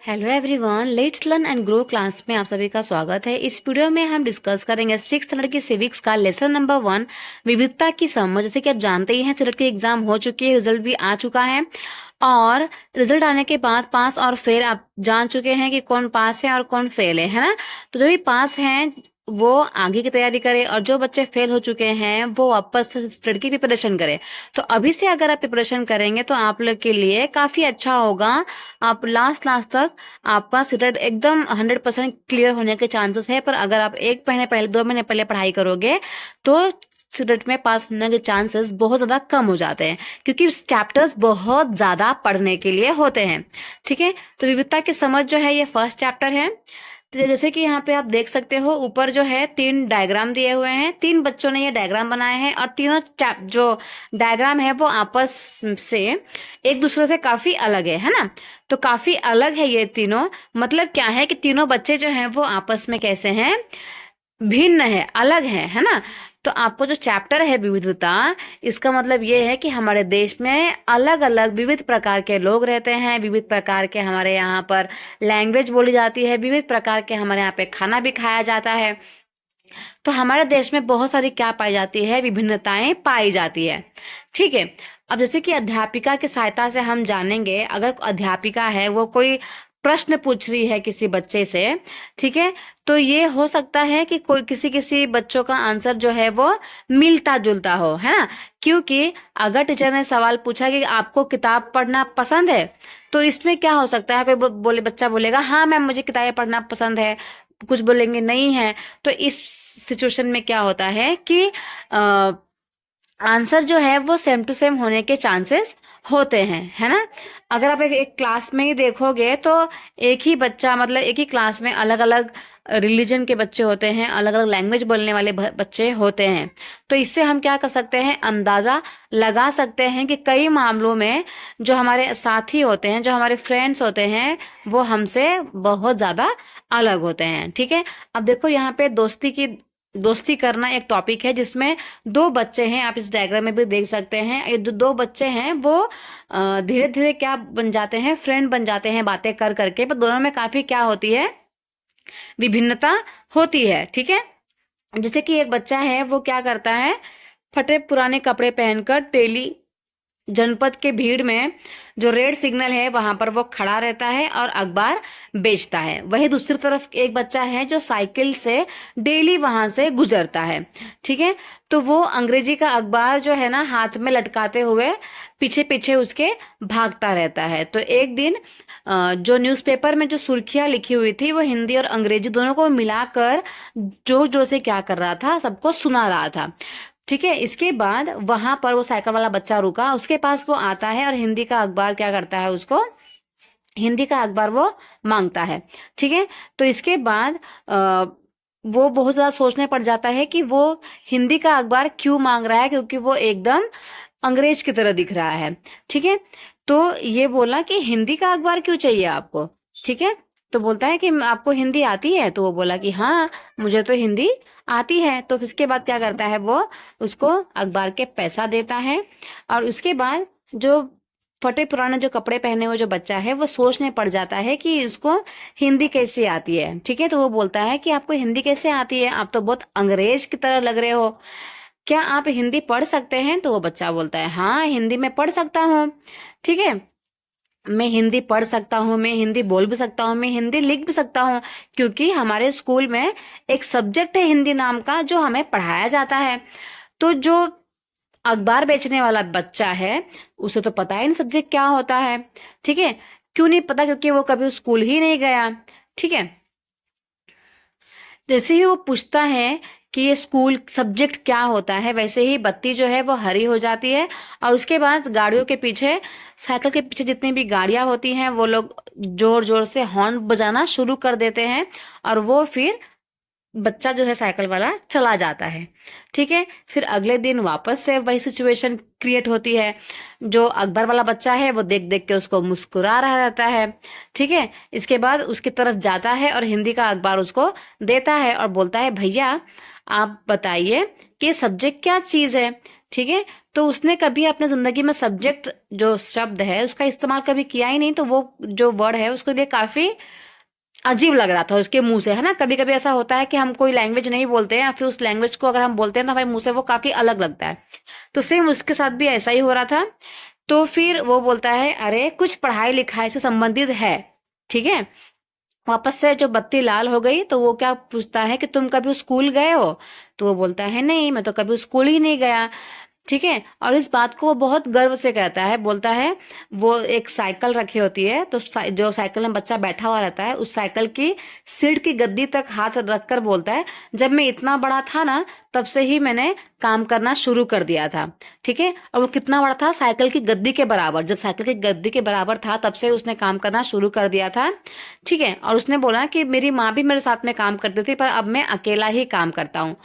Hello everyone, let's learn and grow class में आप सभी का स्वागत है। इस वीडियो में हम डिस्कस करेंगे 6th स्टैंडर्ड की सिविक्स का लेसन नंबर 1 विविधता की समझ। जैसे कि आप जानते ही हैं, सिलेक्ट की एग्जाम हो चुकी है, रिजल्ट भी आ चुका है और रिजल्ट आने के बाद पास और फेल आप जान चुके हैं कि कौन पास है और कौन फेल है ना। तो जो भी पास हैं वो आगे की तैयारी करें और जो बच्चे फेल हो चुके हैं वो वापस स्टडी की प्रिपरेशन करें। तो अभी से अगर आप प्रिपरेशन करेंगे तो आप लोग के लिए काफी अच्छा होगा। आप लास्ट लास्ट तक आपका रिजल्ट एकदम 100% क्लियर होने के चांसेस है। पर अगर आप 1 महीने पहले 2 महीने पहले पढ़ाई करोगे तो रिजल्ट में पास होने के चांसेस बहुत ज्यादा कम हो जाते हैं, क्योंकि चैप्टर्स बहुत ज्यादा पढ़ने के लिए होते हैं। ठीक है, तो विविधता की समझ जो है ये फर्स्ट चैप्टर है। तो जैसे कि यहाँ पे आप देख सकते हो, ऊपर जो है 3 डायग्राम दिए हुए हैं। 3 बच्चों ने ये डायग्राम बनाए हैं और तीनों जो डायग्राम है वो आपस से एक दूसरे से काफी अलग है ना। तो काफी अलग है ये तीनों। मतलब क्या है कि तीनों बच्चे जो हैं वो आपस में कैसे हैं, भिन्न है, अलग है ना। तो आपको जो चैप्टर है विविधता, इसका मतलब ये है कि हमारे देश में अलग अलग विविध प्रकार के लोग रहते हैं, विविध प्रकार के हमारे यहाँ पर लैंग्वेज बोली जाती है, विविध प्रकार के हमारे यहाँ पे खाना भी खाया जाता है। तो हमारे देश में बहुत सारी क्या पाई जाती है, विभिन्नताएं पाई जाती है। ठीक है, अब जैसे कि अध्यापिका की सहायता से हम जानेंगे। अगर अध्यापिका है वो कोई प्रश्न पूछ रही है किसी बच्चे से, ठीक है, तो ये हो सकता है कि कोई किसी किसी बच्चों का आंसर जो है वो मिलता जुलता हो, है ना। क्योंकि अगर टीचर ने सवाल पूछा कि आपको किताब पढ़ना पसंद है, तो इसमें क्या हो सकता है, कोई बच्चा बोलेगा हाँ मैम मुझे किताबें पढ़ना पसंद है, कुछ बोलेंगे नहीं है। तो इस सिचुएशन में क्या होता है कि आंसर जो है वो सेम टू सेम होने के चांसेस होते हैं, है ना। अगर आप एक क्लास में ही देखोगे तो एक ही बच्चा, मतलब एक ही क्लास में अलग अलग रिलीजन के बच्चे होते हैं, अलग अलग लैंग्वेज बोलने वाले बच्चे होते हैं। तो इससे हम क्या कर सकते हैं, अंदाजा लगा सकते हैं कि कई मामलों में जो हमारे साथी होते हैं, जो हमारे फ्रेंड्स होते हैं, वो हमसे बहुत ज्यादा अलग होते हैं। ठीक है, अब देखो यहाँ पे दोस्ती करना एक टॉपिक है जिसमें 2 बच्चे हैं। आप इस डायग्राम में भी देख सकते हैं, ये दो बच्चे हैं वो धीरे धीरे क्या बन जाते हैं, फ्रेंड बन जाते हैं बातें कर करके। पर दोनों में काफी क्या होती है, विभिन्नता होती है। ठीक है, जैसे कि एक बच्चा है वो क्या करता है, फटे पुराने कपड़े पहनकर डेली जनपद के भीड़ में जो रेड सिग्नल है वहां पर वो खड़ा रहता है और अखबार बेचता है। वही दूसरी तरफ एक बच्चा है जो साइकिल से डेली वहां से गुजरता है। ठीक है, तो वो अंग्रेजी का अखबार जो है ना हाथ में लटकाते हुए पीछे पीछे उसके भागता रहता है। तो एक दिन जो न्यूज़पेपर में जो सुर्खियां लिखी हुई थी वो हिंदी और अंग्रेजी दोनों को मिलाकर जोर जोर से क्या कर रहा था, सबको सुना रहा था। ठीक है, इसके बाद वहां पर वो साइकिल वाला बच्चा रुका, उसके पास वो आता है और हिंदी का अखबार क्या करता है, उसको हिंदी का अखबार वो मांगता है। ठीक है, तो इसके बाद वो बहुत ज्यादा सोचने पड़ जाता है कि वो हिंदी का अखबार क्यों मांग रहा है, क्योंकि वो एकदम अंग्रेज की तरह दिख रहा है। ठीक है, तो ये बोला कि हिंदी का अखबार क्यों चाहिए आपको। ठीक है, तो बोलता है कि आपको हिंदी आती है, तो वो बोला कि हाँ मुझे तो हिंदी आती है। तो इसके बाद क्या करता है, वो उसको अखबार के पैसा देता है। और उसके बाद जो फटे पुराने जो कपड़े पहने हुए जो बच्चा है वो सोचने पड़ जाता है कि इसको हिंदी कैसे आती है। ठीक है, तो वो बोलता है कि आपको हिंदी कैसे आती है, आप तो बहुत अंग्रेज की तरह लग रहे हो, क्या आप हिंदी पढ़ सकते हैं। तो वो बच्चा बोलता है हाँ हिंदी में पढ़ सकता हूँ। ठीक है, मैं हिंदी पढ़ सकता हूँ, मैं हिंदी बोल भी सकता हूँ, मैं हिंदी लिख भी सकता हूँ, क्योंकि हमारे स्कूल में एक सब्जेक्ट है हिंदी नाम का जो हमें पढ़ाया जाता है। तो जो अखबार बेचने वाला बच्चा है उसे तो पता ही नहीं सब्जेक्ट क्या होता है। ठीक है, क्यों नहीं पता, क्योंकि वो कभी स्कूल ही नहीं गया। ठीक है, जैसे ही वो पूछता है कि ये स्कूल सब्जेक्ट क्या होता है, वैसे ही बत्ती जो है वो हरी हो जाती है और उसके बाद गाड़ियों के पीछे, साइकिल के पीछे जितनी भी गाड़ियां होती हैं वो लोग जोर जोर से हॉर्न बजाना शुरू कर देते हैं और वो फिर बच्चा जो है साइकिल वाला चला जाता है। ठीक है, फिर अगले दिन वापस से वही सिचुएशन क्रिएट होती है। जो अकबर वाला बच्चा है वो देख देख के उसको मुस्कुरा रहा रहता है। ठीक है, इसके बाद उसकी तरफ जाता है और हिंदी का अखबार उसको देता है और बोलता है भैया आप बताइए कि सब्जेक्ट क्या चीज़ है। ठीक है, तो उसने कभी अपने जिंदगी में सब्जेक्ट जो शब्द है उसका इस्तेमाल कभी किया ही नहीं, तो वो जो वर्ड है उसके लिए काफी अजीब लग रहा था उसके मुंह से, है ना। कभी कभी ऐसा होता है कि हम कोई लैंग्वेज नहीं बोलते हैं या फिर उस लैंग्वेज को अगर हम बोलते हैं तो हमारे मुंह से वो काफी अलग लगता है। तो सेम उसके साथ भी ऐसा ही हो रहा था। तो फिर वो बोलता है अरे कुछ पढ़ाई लिखाई से संबंधित है, ठीक है। वापस से जो बत्ती लाल हो गई तो वो क्या पूछता है कि तुम कभी स्कूल गए हो। तो वो बोलता है नहीं, मैं तो कभी स्कूल ही नहीं गया, ठीक है। और इस बात को वो बहुत गर्व से कहता है, बोलता है वो एक साइकिल रखी होती है, तो जो साइकिल में बच्चा बैठा हुआ रहता है उस साइकिल की सीट की गद्दी तक हाथ रखकर बोलता है जब मैं इतना बड़ा था ना तब से ही मैंने काम करना शुरू कर दिया था, ठीक है। और वो कितना बड़ा था, साइकिल की गद्दी के बराबर, जब साइकिल की गद्दी के बराबर था तब से उसने काम करना शुरू कर दिया था, ठीक है। और उसने बोला कि मेरी माँ भी मेरे साथ में काम करती थी पर अब मैं अकेला ही काम करता हूँ।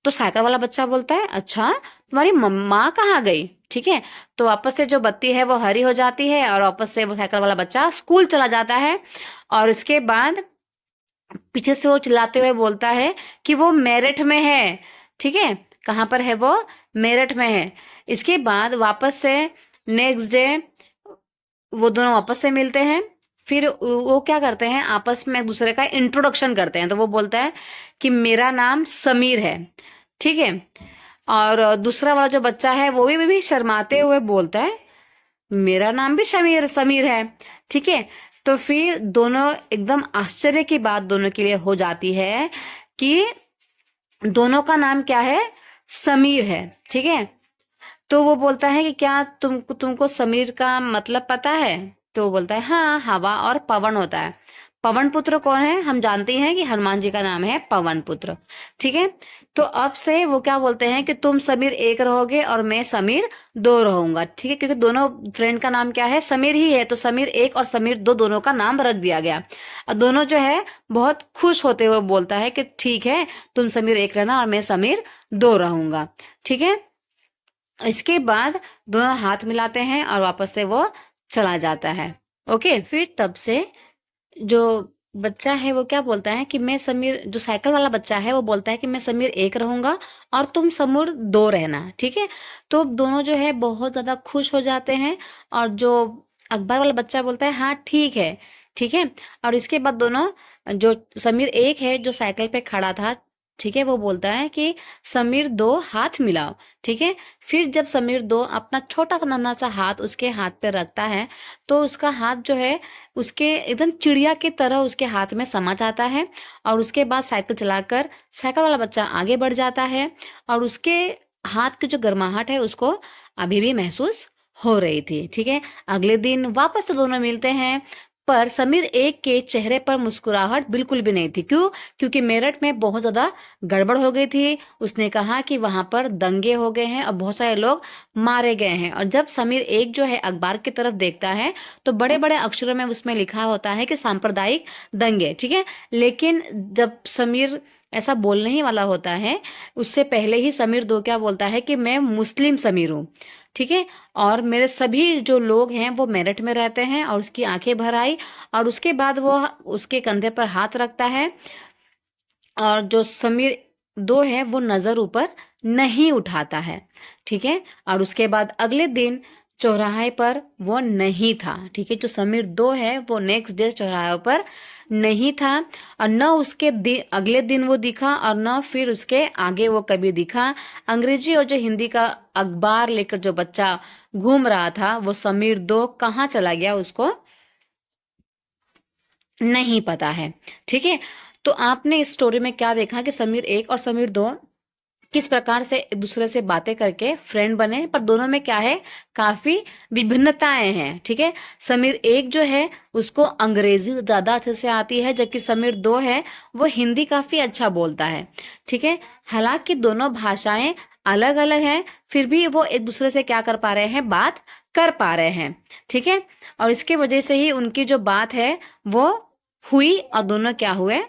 तो साइकिल वाला बच्चा बोलता है अच्छा तुम्हारी माँ कहाँ गई, ठीक है। तो वापस से जो बत्ती है वो हरी हो जाती है और वापस से वो साइकिल वाला बच्चा स्कूल चला जाता है। और उसके बाद पीछे से वो चिल्लाते हुए बोलता है कि वो मेरठ में है, ठीक है। कहाँ पर है वो, मेरठ में है। इसके बाद वापस से नेक्स्ट डे वो दोनों वापस से मिलते हैं। फिर वो क्या करते हैं, आपस में एक दूसरे का इंट्रोडक्शन करते हैं। तो वो बोलता है कि मेरा नाम समीर है, ठीक है। और दूसरा वाला जो बच्चा है वो भी शर्माते हुए बोलता है मेरा नाम भी समीर समीर है, ठीक है। तो फिर दोनों एकदम आश्चर्य की बात दोनों के लिए हो जाती है कि दोनों का नाम क्या है, समीर है, ठीक है। तो वो बोलता है कि क्या तुमको समीर का मतलब पता है। तो वो बोलता है हाँ, हवा और पवन होता है। पवन पुत्र कौन है, हम जानते हैं कि हनुमान जी का नाम है पवन पुत्र, ठीक है। तो अब से वो क्या बोलते हैं कि तुम समीर एक रहोगे और मैं समीर दो रहूंगा, ठीक है। क्योंकि दोनों फ्रेंड का नाम क्या है, समीर ही है, तो समीर एक और समीर दो दोनों का नाम रख दिया गया। और दोनों जो है बहुत खुश होते हुए बोलता है कि ठीक है तुम समीर एक रहना और मैं समीर दो रहूंगा, ठीक है। इसके बाद दोनों हाथ मिलाते हैं और वापस से वो चला जाता है। ओके, फिर तब से जो बच्चा है वो क्या बोलता है कि मैं समीर, जो साइकिल वाला बच्चा है वो बोलता है कि मैं समीर एक रहूंगा और तुम समीर दो रहना, ठीक है। तो दोनों जो है बहुत ज्यादा खुश हो जाते हैं। और जो अखबार वाला बच्चा बोलता है हाँ ठीक है, ठीक है। और इसके बाद दोनों, जो समीर एक है जो साइकिल पे खड़ा था, ठीक है, वो बोलता है कि समीर दो हाथ मिलाओ, ठीक है। फिर जब समीर दो अपना छोटा सा नन्हा सा हाथ उसके हाथ पे रखता है तो उसका हाथ जो है उसके एकदम चिड़िया की तरह उसके हाथ में समा जाता है। और उसके बाद साइकिल चलाकर साइकिल वाला बच्चा आगे बढ़ जाता है और उसके हाथ की जो गर्माहट है उसको अभी भी महसूस हो रही थी, ठीक है। अगले दिन वापस से दोनों मिलते हैं पर समीर एक के चेहरे पर मुस्कुराहट बिल्कुल भी नहीं थी। क्यों, क्योंकि मेरठ में बहुत ज्यादा गड़बड़ हो गई थी। उसने कहा कि वहां पर दंगे हो गए हैं और बहुत सारे लोग मारे गए हैं। और जब समीर एक जो है अखबार की तरफ देखता है तो बड़े बड़े अक्षरों में उसमें लिखा होता है कि सांप्रदायिक दंगे, ठीक है। लेकिन जब समीर ऐसा बोलने ही वाला होता है उससे पहले ही समीर दो क्या बोलता है कि मैं मुस्लिम समीर हूँ, ठीक है। और मेरे सभी जो लोग हैं वो मेरठ में रहते हैं। और उसकी आंखें भर आई और उसके बाद वो उसके कंधे पर हाथ रखता है और जो समीर दो है वो नजर ऊपर नहीं उठाता है, ठीक है। और उसके बाद अगले दिन चौराहे पर वो नहीं था, ठीक है। जो समीर दो है वो नेक्स्ट डे चौराहे पर नहीं था और न उसके अगले दिन वो दिखा और न फिर उसके आगे वो कभी दिखा। अंग्रेजी और जो हिंदी का अखबार लेकर जो बच्चा घूम रहा था वो समीर दो कहाँ चला गया उसको नहीं पता है, ठीक है। तो आपने इस स्टोरी में क्या देखा कि समीर एक और समीर दो किस प्रकार से एक दूसरे से बातें करके फ्रेंड बने, पर दोनों में क्या है, काफी विभिन्नताएं हैं, ठीक है। समीर एक जो है उसको अंग्रेजी ज्यादा अच्छे से आती है जबकि समीर दो है वो हिंदी काफी अच्छा बोलता है, ठीक है। हालांकि दोनों भाषाएं अलग अलग हैं फिर भी वो एक दूसरे से क्या कर पा रहे हैं, बात कर पा रहे हैं, ठीक है। और इसके वजह से ही उनकी जो बात है वो हुई और दोनों क्या हुए,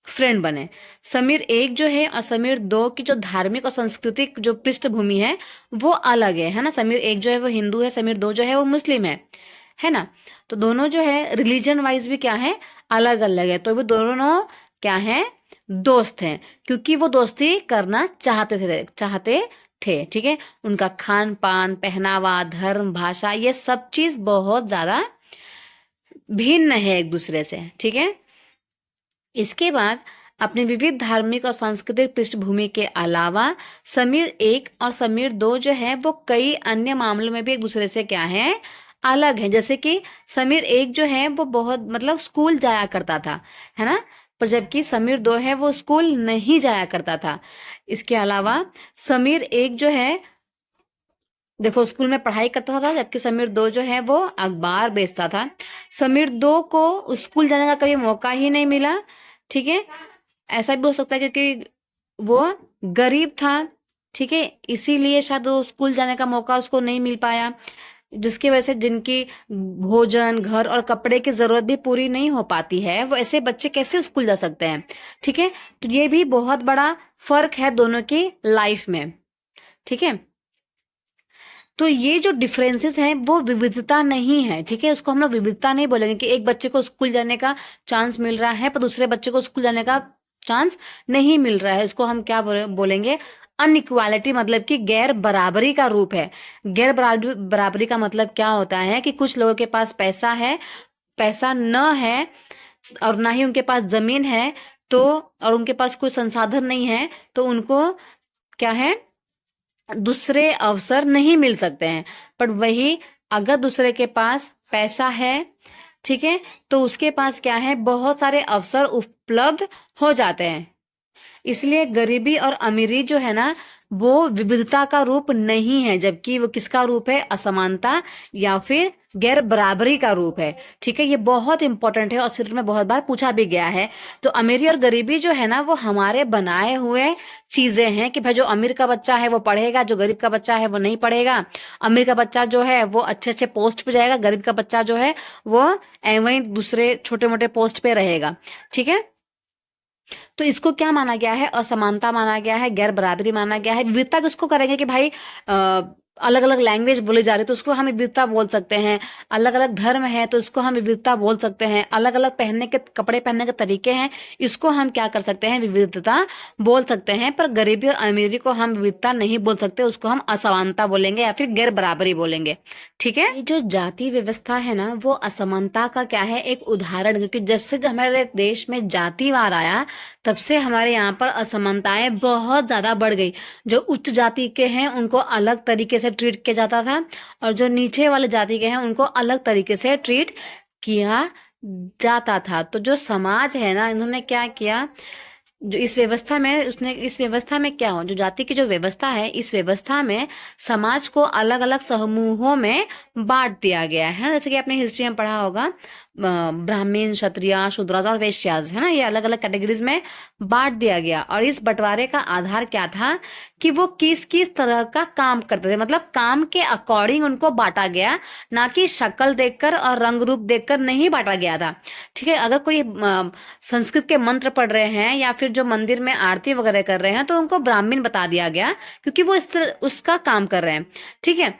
फ्रेंड बने। समीर एक जो है और समीर दो की जो धार्मिक और सांस्कृतिक जो पृष्ठभूमि है वो अलग है ना। समीर एक जो है वो हिंदू है, समीर दो जो है वो मुस्लिम है ना। तो दोनों जो है रिलीजन वाइज भी क्या है, अलग अलग है। तो वो दोनों क्या है, दोस्त हैं, क्योंकि वो दोस्ती करना चाहते थे। ठीक है, उनका खान पान, पहनावा, धर्म, भाषा, ये सब चीज बहुत ज्यादा भिन्न है एक दूसरे से। ठीक है, इसके बाद अपने विविध धार्मिक और सांस्कृतिक पृष्ठभूमि के अलावा समीर एक और समीर दो जो है वो कई अन्य मामलों में भी एक दूसरे से क्या है, अलग है। जैसे कि समीर एक जो है वो बहुत मतलब स्कूल जाया करता था, है ना, पर जबकि समीर दो है वो स्कूल नहीं जाया करता था। इसके अलावा समीर एक जो है देखो स्कूल में पढ़ाई करता था, जबकि समीर दो जो है वो अखबार बेचता था। समीर दो को स्कूल जाने का कभी मौका ही नहीं मिला। ठीक है, ऐसा भी हो सकता है क्योंकि वो गरीब था। ठीक है, इसीलिए शायद वो स्कूल जाने का मौका उसको नहीं मिल पाया, जिसकी वजह से जिनकी भोजन, घर और कपड़े की जरूरत भी पूरी नहीं हो पाती है, वो ऐसे बच्चे कैसे स्कूल जा सकते हैं। ठीक है, तो ये भी बहुत बड़ा फर्क है दोनों की लाइफ में। ठीक है, तो ये जो डिफरेंसेस हैं वो विविधता नहीं है। ठीक है, उसको हम लोग विविधता नहीं बोलेंगे कि एक बच्चे को स्कूल जाने का चांस मिल रहा है पर दूसरे बच्चे को स्कूल जाने का चांस नहीं मिल रहा है। उसको हम क्या बोलेंगे, अनइक्वालिटी, मतलब कि गैर बराबरी का रूप है। गैर बराबरी का मतलब क्या होता है कि कुछ लोगों के पास पैसा है, पैसा न है, और ना ही उनके पास जमीन है, तो और उनके पास कोई संसाधन नहीं है, तो उनको क्या है, दूसरे अवसर नहीं मिल सकते हैं। पर वही अगर दूसरे के पास पैसा है, ठीक है, तो उसके पास क्या है, बहुत सारे अवसर उपलब्ध हो जाते हैं। इसलिए गरीबी और अमीरी जो है ना वो विविधता का रूप नहीं है, जबकि वो किसका रूप है, असमानता या फिर गैर बराबरी का रूप है। ठीक है, ये बहुत इंपॉर्टेंट है और सिर्फ में बहुत बार पूछा भी गया है। तो अमीरी और गरीबी जो है ना वो हमारे बनाए हुए चीजें हैं कि भाई जो अमीर का बच्चा है वो पढ़ेगा, जो गरीब का बच्चा है वो नहीं पढ़ेगा। अमीर का बच्चा जो है वो अच्छे अच्छे पोस्ट पे जाएगा, गरीब का बच्चा जो है वो वहीं दूसरे छोटे मोटे पोस्ट पे रहेगा। ठीक है, तो इसको क्या माना गया है, असमानता माना गया है, गैर बराबरी माना गया है। विविधता किसको करेंगे कि भाई अलग अलग लैंग्वेज बोली जा रही है तो उसको हम विविधता बोल सकते हैं, अलग अलग धर्म है तो उसको हम विविधता बोल सकते हैं, अलग अलग पहनने के कपड़े पहनने के तरीके हैं, इसको हम क्या कर सकते हैं, विविधता बोल सकते हैं। पर गरीबी और अमीरी को हम विविधता नहीं बोल सकते, उसको हम असमानता बोलेंगे या फिर गैर बराबरी बोलेंगे। ठीक है, ये जो जाति व्यवस्था है ना वो असमानता का क्या है, एक उदाहरण। क्योंकि जब से हमारे देश में जातिवाद आया तब से हमारे यहाँ पर असमानताएं बहुत ज्यादा बढ़ गई। जो उच्च जाति के हैं उनको अलग तरीके से ट्रीट किया जाता था, और जो नीचे वाले जाति के हैं उनको अलग तरीके से ट्रीट किया जाता था। तो जो समाज है ना, इन्होंने क्या किया, जो इस व्यवस्था में उसने इस व्यवस्था में क्या हो, जो जाति की जो व्यवस्था है, इस व्यवस्था में समाज को अलग अलग समूहों में बांट दिया गया है। जैसे कि आपने हिस्ट्री में पढ़ा होगा, ब्राह्मण, क्षत्रिय, शूद्रास और वैश्यास, है ना, ये अलग अलग कैटेगरीज में बांट दिया गया। और इस बंटवारे का आधार क्या था कि वो किस किस तरह का काम करते थे, मतलब काम के अकॉर्डिंग उनको बांटा गया, ना कि शक्ल देखकर और रंग रूप देखकर नहीं बांटा गया था। ठीक है, अगर कोई संस्कृत के मंत्र पढ़ रहे हैं या फिर जो मंदिर में आरती वगैरह कर रहे हैं तो उनको ब्राह्मण बता दिया गया, क्योंकि वो उसका काम कर रहे हैं। ठीक है,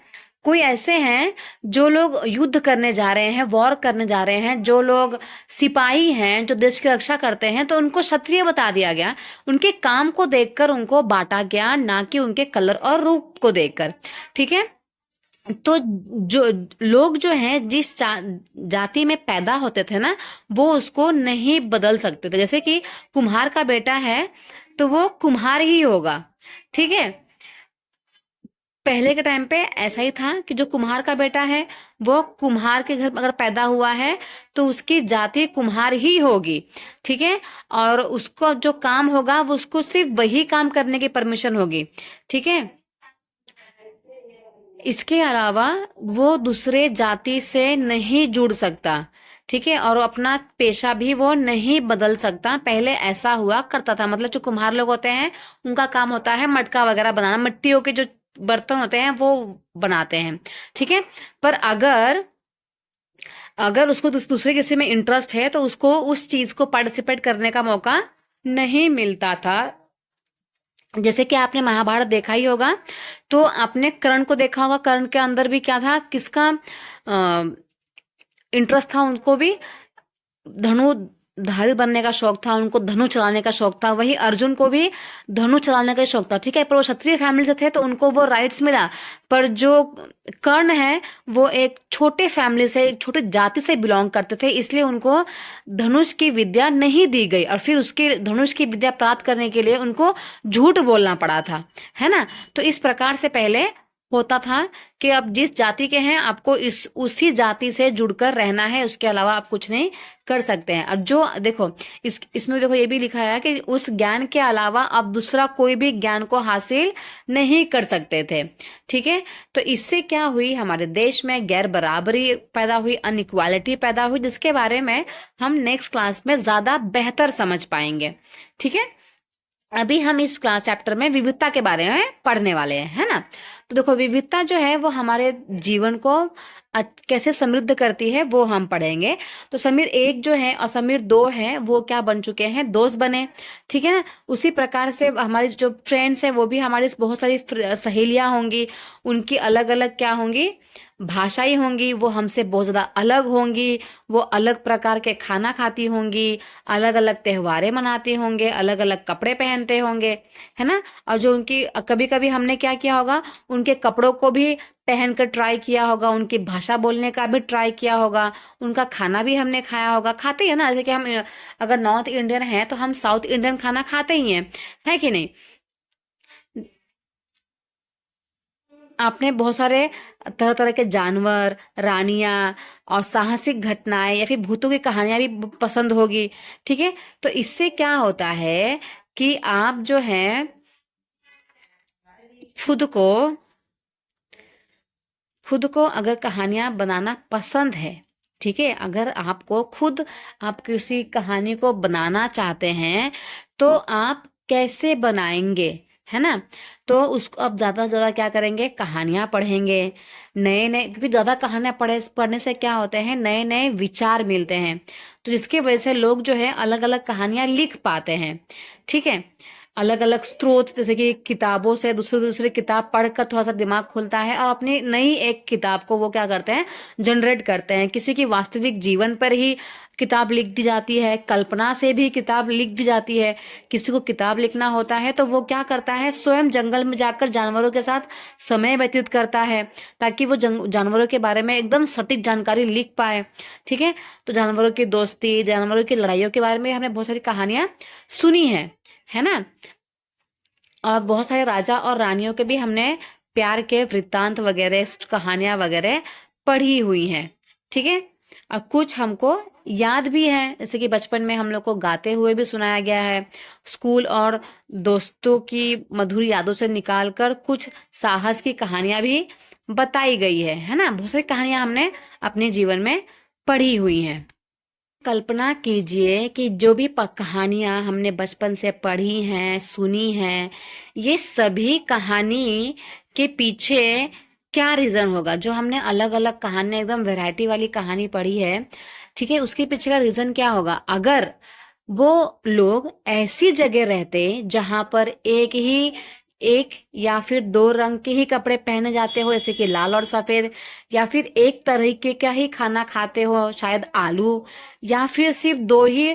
कोई ऐसे हैं जो लोग युद्ध करने जा रहे हैं, वॉर करने जा रहे हैं, जो लोग सिपाही हैं, जो देश की रक्षा करते हैं, तो उनको क्षत्रिय बता दिया गया। उनके काम को देखकर उनको बांटा गया, ना कि उनके कलर और रूप को देखकर। ठीक है, तो जो लोग जो हैं जिस जाति में पैदा होते थे ना वो उसको नहीं बदल सकते थे। जैसे कि कुम्हार का बेटा है तो वो कुम्हार ही होगा। ठीक है, पहले के टाइम पे ऐसा ही था कि जो कुम्हार का बेटा है वो कुम्हार के घर अगर पैदा हुआ है तो उसकी जाति कुम्हार ही होगी। ठीक है, और उसको जो काम होगा वो उसको सिर्फ वही काम करने की परमिशन होगी। ठीक है, इसके अलावा वो दूसरे जाति से नहीं जुड़ सकता। ठीक है, और अपना पेशा भी वो नहीं बदल सकता। पहले ऐसा हुआ करता था, मतलब जो कुम्हार लोग होते हैं उनका काम होता है मटका वगैरह बनाना, मिट्टियों के जो बर्तन होते हैं वो बनाते हैं। ठीक है, पर अगर अगर उसको दूसरे किसी में इंटरेस्ट है तो उसको उस चीज को पार्टिसिपेट करने का मौका नहीं मिलता था। जैसे कि आपने महाभारत देखा ही होगा, तो आपने कर्ण को देखा होगा, कर्ण के अंदर भी क्या था, किसका इंटरेस्ट था, उनको भी धनु धाड़ी बनने का शौक था, उनको धनुष चलाने का शौक था। वही अर्जुन को भी धनुष चलाने का शौक था, ठीक है, पर वो क्षत्रिय फैमिली से थे तो उनको वो राइट्स मिला। पर जो कर्ण है वो एक छोटे फैमिली से, एक छोटी जाति से बिलोंग करते थे, इसलिए उनको धनुष की विद्या नहीं दी गई, और फिर उसकी धनुष की विद्या प्राप्त करने के लिए उनको झूठ बोलना पड़ा था, है ना। तो इस प्रकार से पहले होता था कि आप जिस जाति के हैं आपको इस उसी जाति से जुड़कर रहना है, उसके अलावा आप कुछ नहीं कर सकते हैं। अब जो देखो इसमें देखो ये भी लिखा है कि उस ज्ञान के अलावा आप दूसरा कोई भी ज्ञान को हासिल नहीं कर सकते थे, ठीक है। तो इससे क्या हुई, हमारे देश में गैर बराबरी पैदा हुई, अनइक्वालिटी पैदा हुई, जिसके बारे में हम नेक्स्ट क्लास में ज्यादा बेहतर समझ पाएंगे, ठीक है। अभी हम इस क्लास चैप्टर में विविधता के बारे में पढ़ने वाले हैं, है ना। तो देखो विविधता जो है वो हमारे जीवन को कैसे समृद्ध करती है वो हम पढ़ेंगे। तो समीर एक जो है और समीर दो है वो क्या बन चुके हैं, दोस्त बने, ठीक है ना। उसी प्रकार से हमारी जो फ्रेंड्स है वो भी हमारी बहुत सारी सहेलियां होंगी, उनकी अलग अलग क्या होंगी, भाषाई होंगी, वो हमसे बहुत ज़्यादा अलग होंगी, वो अलग प्रकार के खाना खाती होंगी, अलग अलग त्योहारें मनाते होंगे, अलग अलग कपड़े पहनते होंगे, है ना। और जो उनकी कभी कभी हमने क्या किया होगा, उनके कपड़ों को भी पहनकर ट्राई किया होगा, उनकी भाषा बोलने का भी ट्राई किया होगा, उनका खाना भी हमने खाया होगा, खाते हैं ना। जैसे कि हम अगर नॉर्थ इंडियन हैं तो हम साउथ इंडियन खाना खाते ही हैं, है कि नहीं। आपने बहुत सारे तरह तरह के जानवर, रानियां और साहसिक घटनाएं या फिर भूतों की कहानियां भी पसंद होगी, ठीक है। तो इससे क्या होता है कि आप जो है खुद को अगर कहानियां बनाना पसंद है, ठीक है, अगर आपको खुद आप किसी कहानी को बनाना चाहते हैं तो आप कैसे बनाएंगे, है ना। तो उसको अब ज्यादा से ज्यादा क्या करेंगे, कहानियां पढ़ेंगे, नए नए, क्योंकि ज्यादा कहानियां पढ़ने से क्या होते हैं, नए नए विचार मिलते हैं, तो जिसकी वजह से लोग जो है अलग अलग कहानियां लिख पाते हैं, ठीक है। अलग अलग स्रोत जैसे कि किताबों से दूसरी दूसरी किताब पढ़कर थोड़ा सा दिमाग खुलता है, और अपनी नई एक किताब को वो क्या करते हैं, जनरेट करते हैं। किसी की वास्तविक जीवन पर ही किताब लिख दी जाती है, कल्पना से भी किताब लिख दी जाती है। किसी को किताब लिखना होता है तो वो क्या करता है, स्वयं जंगल में जाकर जानवरों के साथ समय व्यतीत करता है, ताकि वो जानवरों के बारे में एकदम सटीक जानकारी लिख पाए, ठीक है। तो जानवरों की दोस्ती, जानवरों की लड़ाइयों के बारे में हमने बहुत सारी कहानियां सुनी है ना। और बहुत सारे राजा और रानियों के भी हमने प्यार के वृत्तांत वगैरह, कहानियां वगैरह पढ़ी हुई हैं, ठीक है। और कुछ हमको याद भी है, जैसे कि बचपन में हम लोग को गाते हुए भी सुनाया गया है, स्कूल और दोस्तों की मधुर यादों से निकालकर कुछ साहस की कहानियां भी बताई गई है ना। बहुत सारी कहानियां हमने अपने जीवन में पढ़ी हुई हैं। कल्पना कीजिए कि जो भी कहानियां हमने बचपन से पढ़ी हैं, सुनी हैं, ये सभी कहानी के पीछे क्या रीजन होगा। जो हमने अलग अलग कहानी, एकदम वैरायटी वाली कहानी पढ़ी है, ठीक है, उसके पीछे का रीजन क्या होगा। अगर वो लोग ऐसी जगह रहते जहां पर एक या फिर दो रंग के ही कपड़े पहने जाते हो, जैसे कि लाल और सफेद, या फिर एक तरीके का ही खाना खाते हो, शायद आलू, या फिर सिर्फ दो ही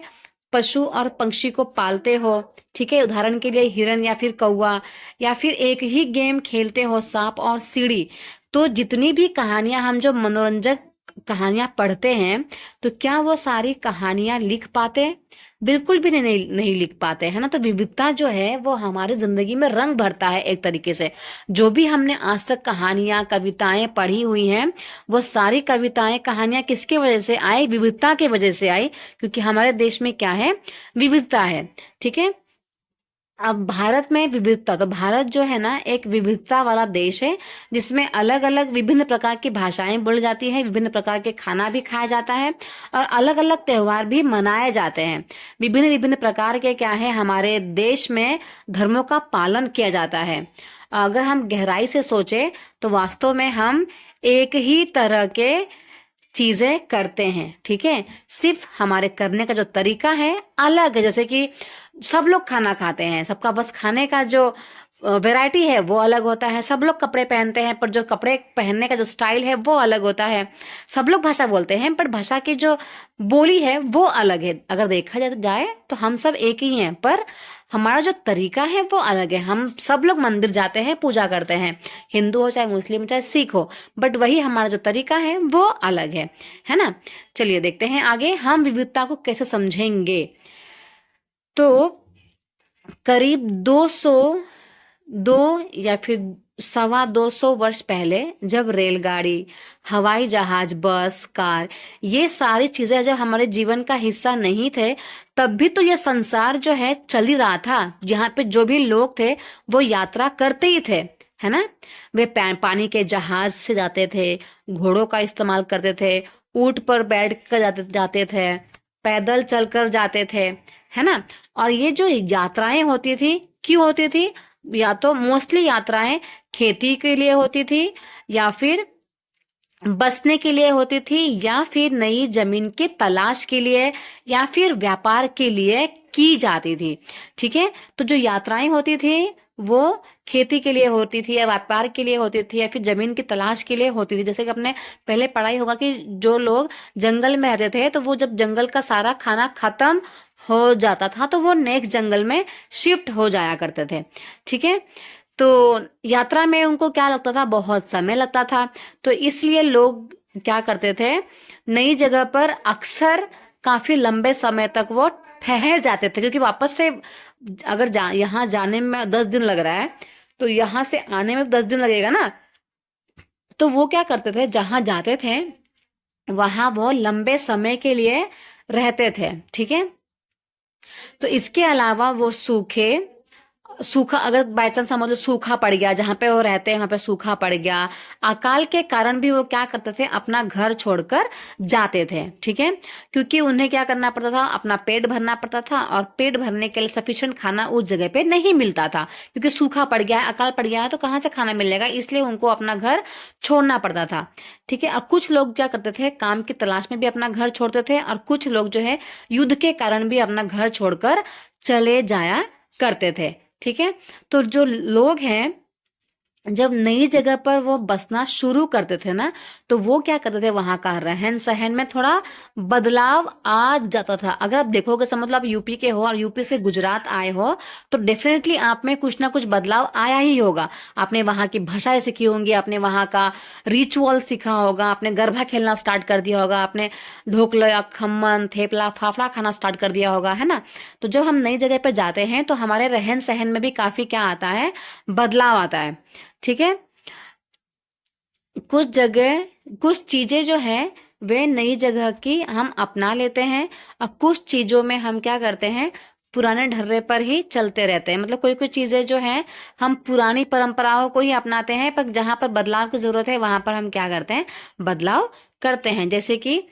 पशु और पंक्षी को पालते हो, ठीक है, उदाहरण के लिए हिरन या फिर कौवा, या फिर एक ही गेम खेलते हो, सांप और सीढ़ी। तो जितनी भी कहानियां हम जो मनोरंजक कहानियां पढ़ते हैं, तो क्या वो सारी कहानियां लिख पाते, बिल्कुल भी नहीं लिख पाते, है ना। तो विविधता जो है वो हमारी जिंदगी में रंग भरता है एक तरीके से। जो भी हमने आज तक कहानियां, कविताएं पढ़ी हुई हैं, वो सारी कविताएं, कहानियां किसके वजह से आई, विविधता के वजह से आई, क्योंकि हमारे देश में क्या है, विविधता है, ठीक है। अब भारत में विविधता, तो भारत जो है ना एक विविधता वाला देश है, जिसमें अलग अलग विभिन्न प्रकार की भाषाएं बोली जाती हैं, विभिन्न प्रकार के खाना भी खाया जाता है, और अलग अलग त्योहार भी मनाए जाते हैं। विभिन्न विभिन्न प्रकार के क्या है, हमारे देश में धर्मों का पालन किया जाता है। अगर हम गहराई से सोचे तो वास्तव में हम एक ही तरह के चीजें करते हैं, ठीक है, सिर्फ हमारे करने का जो तरीका है अलग है। जैसे कि सब लोग खाना खाते हैं, सबका बस खाने का जो वैरायटी है वो अलग होता है। सब लोग कपड़े पहनते हैं, पर जो कपड़े पहनने का जो स्टाइल है वो अलग होता है। सब लोग भाषा बोलते हैं, पर भाषा की जो बोली है वो अलग है। अगर देखा जाए तो हम सब एक ही हैं, पर हमारा जो तरीका है वो अलग है। हम सब लोग मंदिर जाते हैं, पूजा करते हैं, हिंदू हो चाहे मुस्लिम हो चाहे सिख हो, बट वही हमारा जो तरीका है वो अलग है ना। चलिए देखते हैं आगे हम विविधता को कैसे समझेंगे। तो करीब 202 या फिर 225 वर्ष पहले, जब रेलगाड़ी, हवाई जहाज, बस, कार, ये सारी चीजें जब हमारे जीवन का हिस्सा नहीं थे, तब भी तो ये संसार जो है चल ही रहा था। यहाँ पे जो भी लोग थे वो यात्रा करते ही थे, है ना। वे पानी के जहाज से जाते थे, घोड़ों का इस्तेमाल करते थे, ऊंट पर बैठ कर जाते जाते थे, पैदल चलकर जाते थे, है ना। और ये जो यात्राएं होती थी, क्यों होती थी? या तो मोस्टली यात्राएं खेती के लिए होती थी, या फिर बसने के लिए होती थी, या फिर नई जमीन की तलाश के लिए, या फिर व्यापार के लिए की जाती थी। ठीक है, तो जो यात्राएं होती थी वो खेती के लिए होती थी, या व्यापार के लिए होती थी, या फिर जमीन की तलाश के लिए होती थी। जैसे कि अपने पहले पढ़ाई होगा कि जो लोग जंगल में रहते थे, तो वो जब जंगल का सारा खाना खत्म हो जाता था तो वो नेक्स्ट जंगल में शिफ्ट हो जाया करते थे। ठीक है, तो यात्रा में उनको क्या लगता था? बहुत समय लगता था। तो इसलिए लोग क्या करते थे, नई जगह पर अक्सर काफी लंबे समय तक वो ठहर जाते थे, क्योंकि वापस से अगर यहाँ जाने में 10 दिन लग रहा है, तो यहाँ से आने में 10 दिन लगेगा ना। तो वो क्या करते थे, जहां जाते थे वहां वो लंबे समय के लिए रहते थे। ठीक है, तो इसके अलावा वो सूखा, अगर बाई चांस समझ लो सूखा पड़ गया, जहां पे वो रहते हैं वहां पे सूखा पड़ गया, अकाल के कारण भी वो क्या करते थे, अपना घर छोड़कर जाते थे। ठीक है, क्योंकि उन्हें क्या करना पड़ता था, अपना पेट भरना पड़ता था, और पेट भरने के लिए सफिशिएंट खाना उस जगह पे नहीं मिलता था, क्योंकि सूखा पड़ गया है, अकाल पड़ गया है, तो कहाँ से खाना मिलेगा, इसलिए उनको अपना घर छोड़ना पड़ता था। ठीक है, और कुछ लोग क्या करते थे, काम की तलाश में भी अपना घर छोड़ते थे, और कुछ लोग जो है युद्ध के कारण भी अपना घर छोड़कर चले जाया करते थे। ठीक है, तो जो लोग हैं, जब नई जगह पर वो बसना शुरू करते थे ना, तो वो क्या करते थे, वहां का रहन सहन में थोड़ा बदलाव आ जाता था। अगर आप देखोगे, समझ लो आप यूपी के हो और यूपी से गुजरात आए हो, तो डेफिनेटली आप में कुछ ना कुछ बदलाव आया ही होगा। आपने वहां की भाषाएं सीखी होंगी, आपने वहां का रिचुअल सीखा होगा, आपने गरबा खेलना स्टार्ट कर दिया होगा, आपने ढोकला, खम्मन, थेपला, फाफड़ा खाना स्टार्ट कर दिया होगा, है ना। तो जब हम नई जगह पर जाते हैं तो हमारे रहन सहन में भी काफी क्या आता है, बदलाव आता है। ठीक है, कुछ जगह कुछ चीजें जो है वे नई जगह की हम अपना लेते हैं, और कुछ चीजों में हम क्या करते हैं, पुराने ढर्रे पर ही चलते रहते हैं। मतलब कोई कोई चीजें जो हैं हम पुरानी परंपराओं को ही अपनाते हैं, पर जहां पर बदलाव की जरूरत है वहां पर हम क्या करते हैं, बदलाव करते हैं। जैसे कि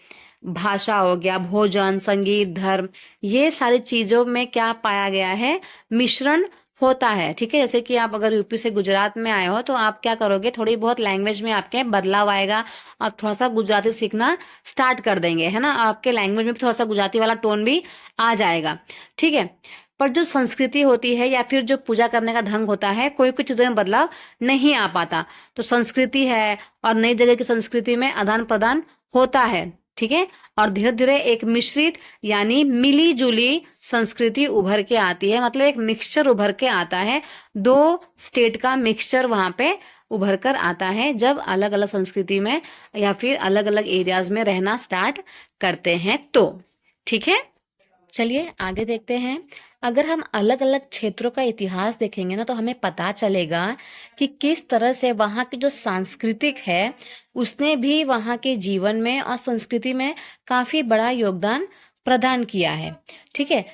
भाषा हो गया, भोजन, संगीत, धर्म, ये सारी चीजों में क्या पाया गया है, मिश्रण होता है। ठीक है, जैसे कि आप अगर यूपी से गुजरात में आए हो, तो आप क्या करोगे, थोड़ी बहुत लैंग्वेज में आपके बदलाव आएगा। आप थोड़ा सा गुजराती सीखना स्टार्ट कर देंगे, है ना, आपके लैंग्वेज में भी थोड़ा सा गुजराती वाला टोन भी आ जाएगा। ठीक है, पर जो संस्कृति होती है या फिर जो पूजा करने का ढंग होता है, कोई कोई चीजों में बदलाव नहीं आ पाता। तो संस्कृति है और नई जगह की संस्कृति में आदान प्रदान होता है। ठीक है, और धीरे धीरे एक मिश्रित यानी मिली जुली संस्कृति उभर के आती है। मतलब एक मिक्सचर उभर के आता है, दो स्टेट का मिक्सचर वहां पे उभर कर आता है, जब अलग अलग संस्कृति में या फिर अलग अलग एरियाज में रहना स्टार्ट करते हैं तो। ठीक है, चलिए आगे देखते हैं। अगर हम अलग अलग क्षेत्रों का इतिहास देखेंगे ना, तो हमें पता चलेगा कि किस तरह से वहाँ की जो सांस्कृतिक है उसने भी वहाँ के जीवन में और संस्कृति में काफी बड़ा योगदान प्रदान किया है। ठीक है,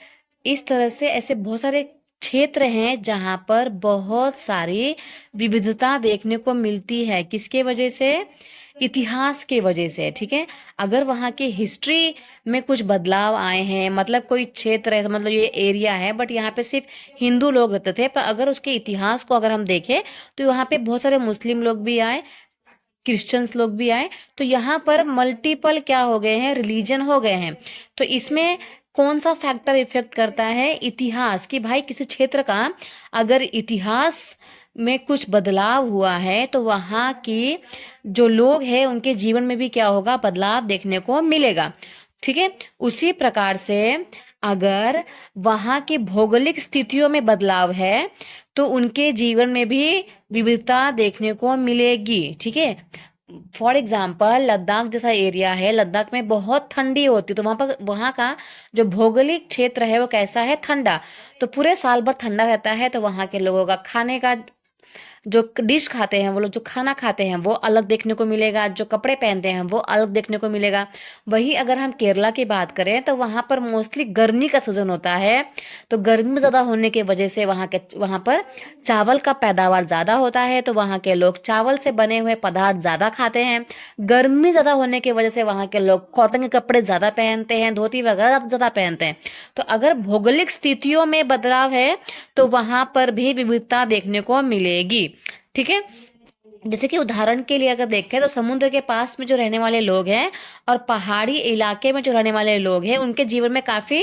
इस तरह से ऐसे बहुत सारे क्षेत्र हैं जहां पर बहुत सारी विविधता देखने को मिलती है। किसके वजह से? इतिहास के वजह से। ठीक है, अगर वहाँ की हिस्ट्री में कुछ बदलाव आए हैं, मतलब कोई क्षेत्र है, मतलब ये एरिया है बट यहाँ पे सिर्फ हिंदू लोग रहते थे, पर अगर उसके इतिहास को अगर हम देखें तो यहाँ पे बहुत सारे मुस्लिम लोग भी आए, क्रिश्चियंस लोग भी आए, तो यहाँ पर मल्टीपल क्या हो गए हैं, रिलीजन हो गए हैं। तो इसमें कौन सा फैक्टर इफेक्ट करता है? इतिहास, कि भाई किसी क्षेत्र का अगर इतिहास में कुछ बदलाव हुआ है तो वहाँ की जो लोग हैं उनके जीवन में भी क्या होगा? बदलाव देखने को मिलेगा। ठीक है, उसी प्रकार से अगर वहाँ की भौगोलिक स्थितियों में बदलाव है तो उनके जीवन में भी विविधता देखने को मिलेगी। ठीक है, फॉर एग्जाम्पल लद्दाख जैसा एरिया है, लद्दाख में बहुत ठंडी होती है, तो वहाँ पर वहाँ का जो भौगोलिक क्षेत्र है वो कैसा है? ठंडा। तो पूरे साल भर ठंडा रहता है, तो वहाँ के लोगों का खाने का जो डिश खाते हैं वो लोग, जो खाना खाते हैं वो अलग देखने को मिलेगा, जो कपड़े पहनते हैं वो अलग देखने को मिलेगा। वही अगर हम केरला की बात करें तो वहाँ पर मोस्टली गर्मी का सीजन होता है, तो गर्मी ज़्यादा होने की वजह से वहाँ पर चावल का पैदावार ज़्यादा होता है, तो वहाँ के लोग चावल से बने हुए पदार्थ ज़्यादा खाते हैं। गर्मी ज़्यादा होने की वजह से वहाँ के लोग कॉटन के कपड़े ज़्यादा पहनते हैं, धोती वगैरह ज़्यादा पहनते हैं। तो अगर भौगोलिक स्थितियों में बदलाव है तो वहाँ पर भी विविधता देखने को मिलेगी। ठीक है, जैसे कि उदाहरण के लिए अगर देखें तो समुद्र के पास में जो रहने वाले लोग हैं और पहाड़ी इलाके में जो रहने वाले लोग हैं उनके जीवन में काफी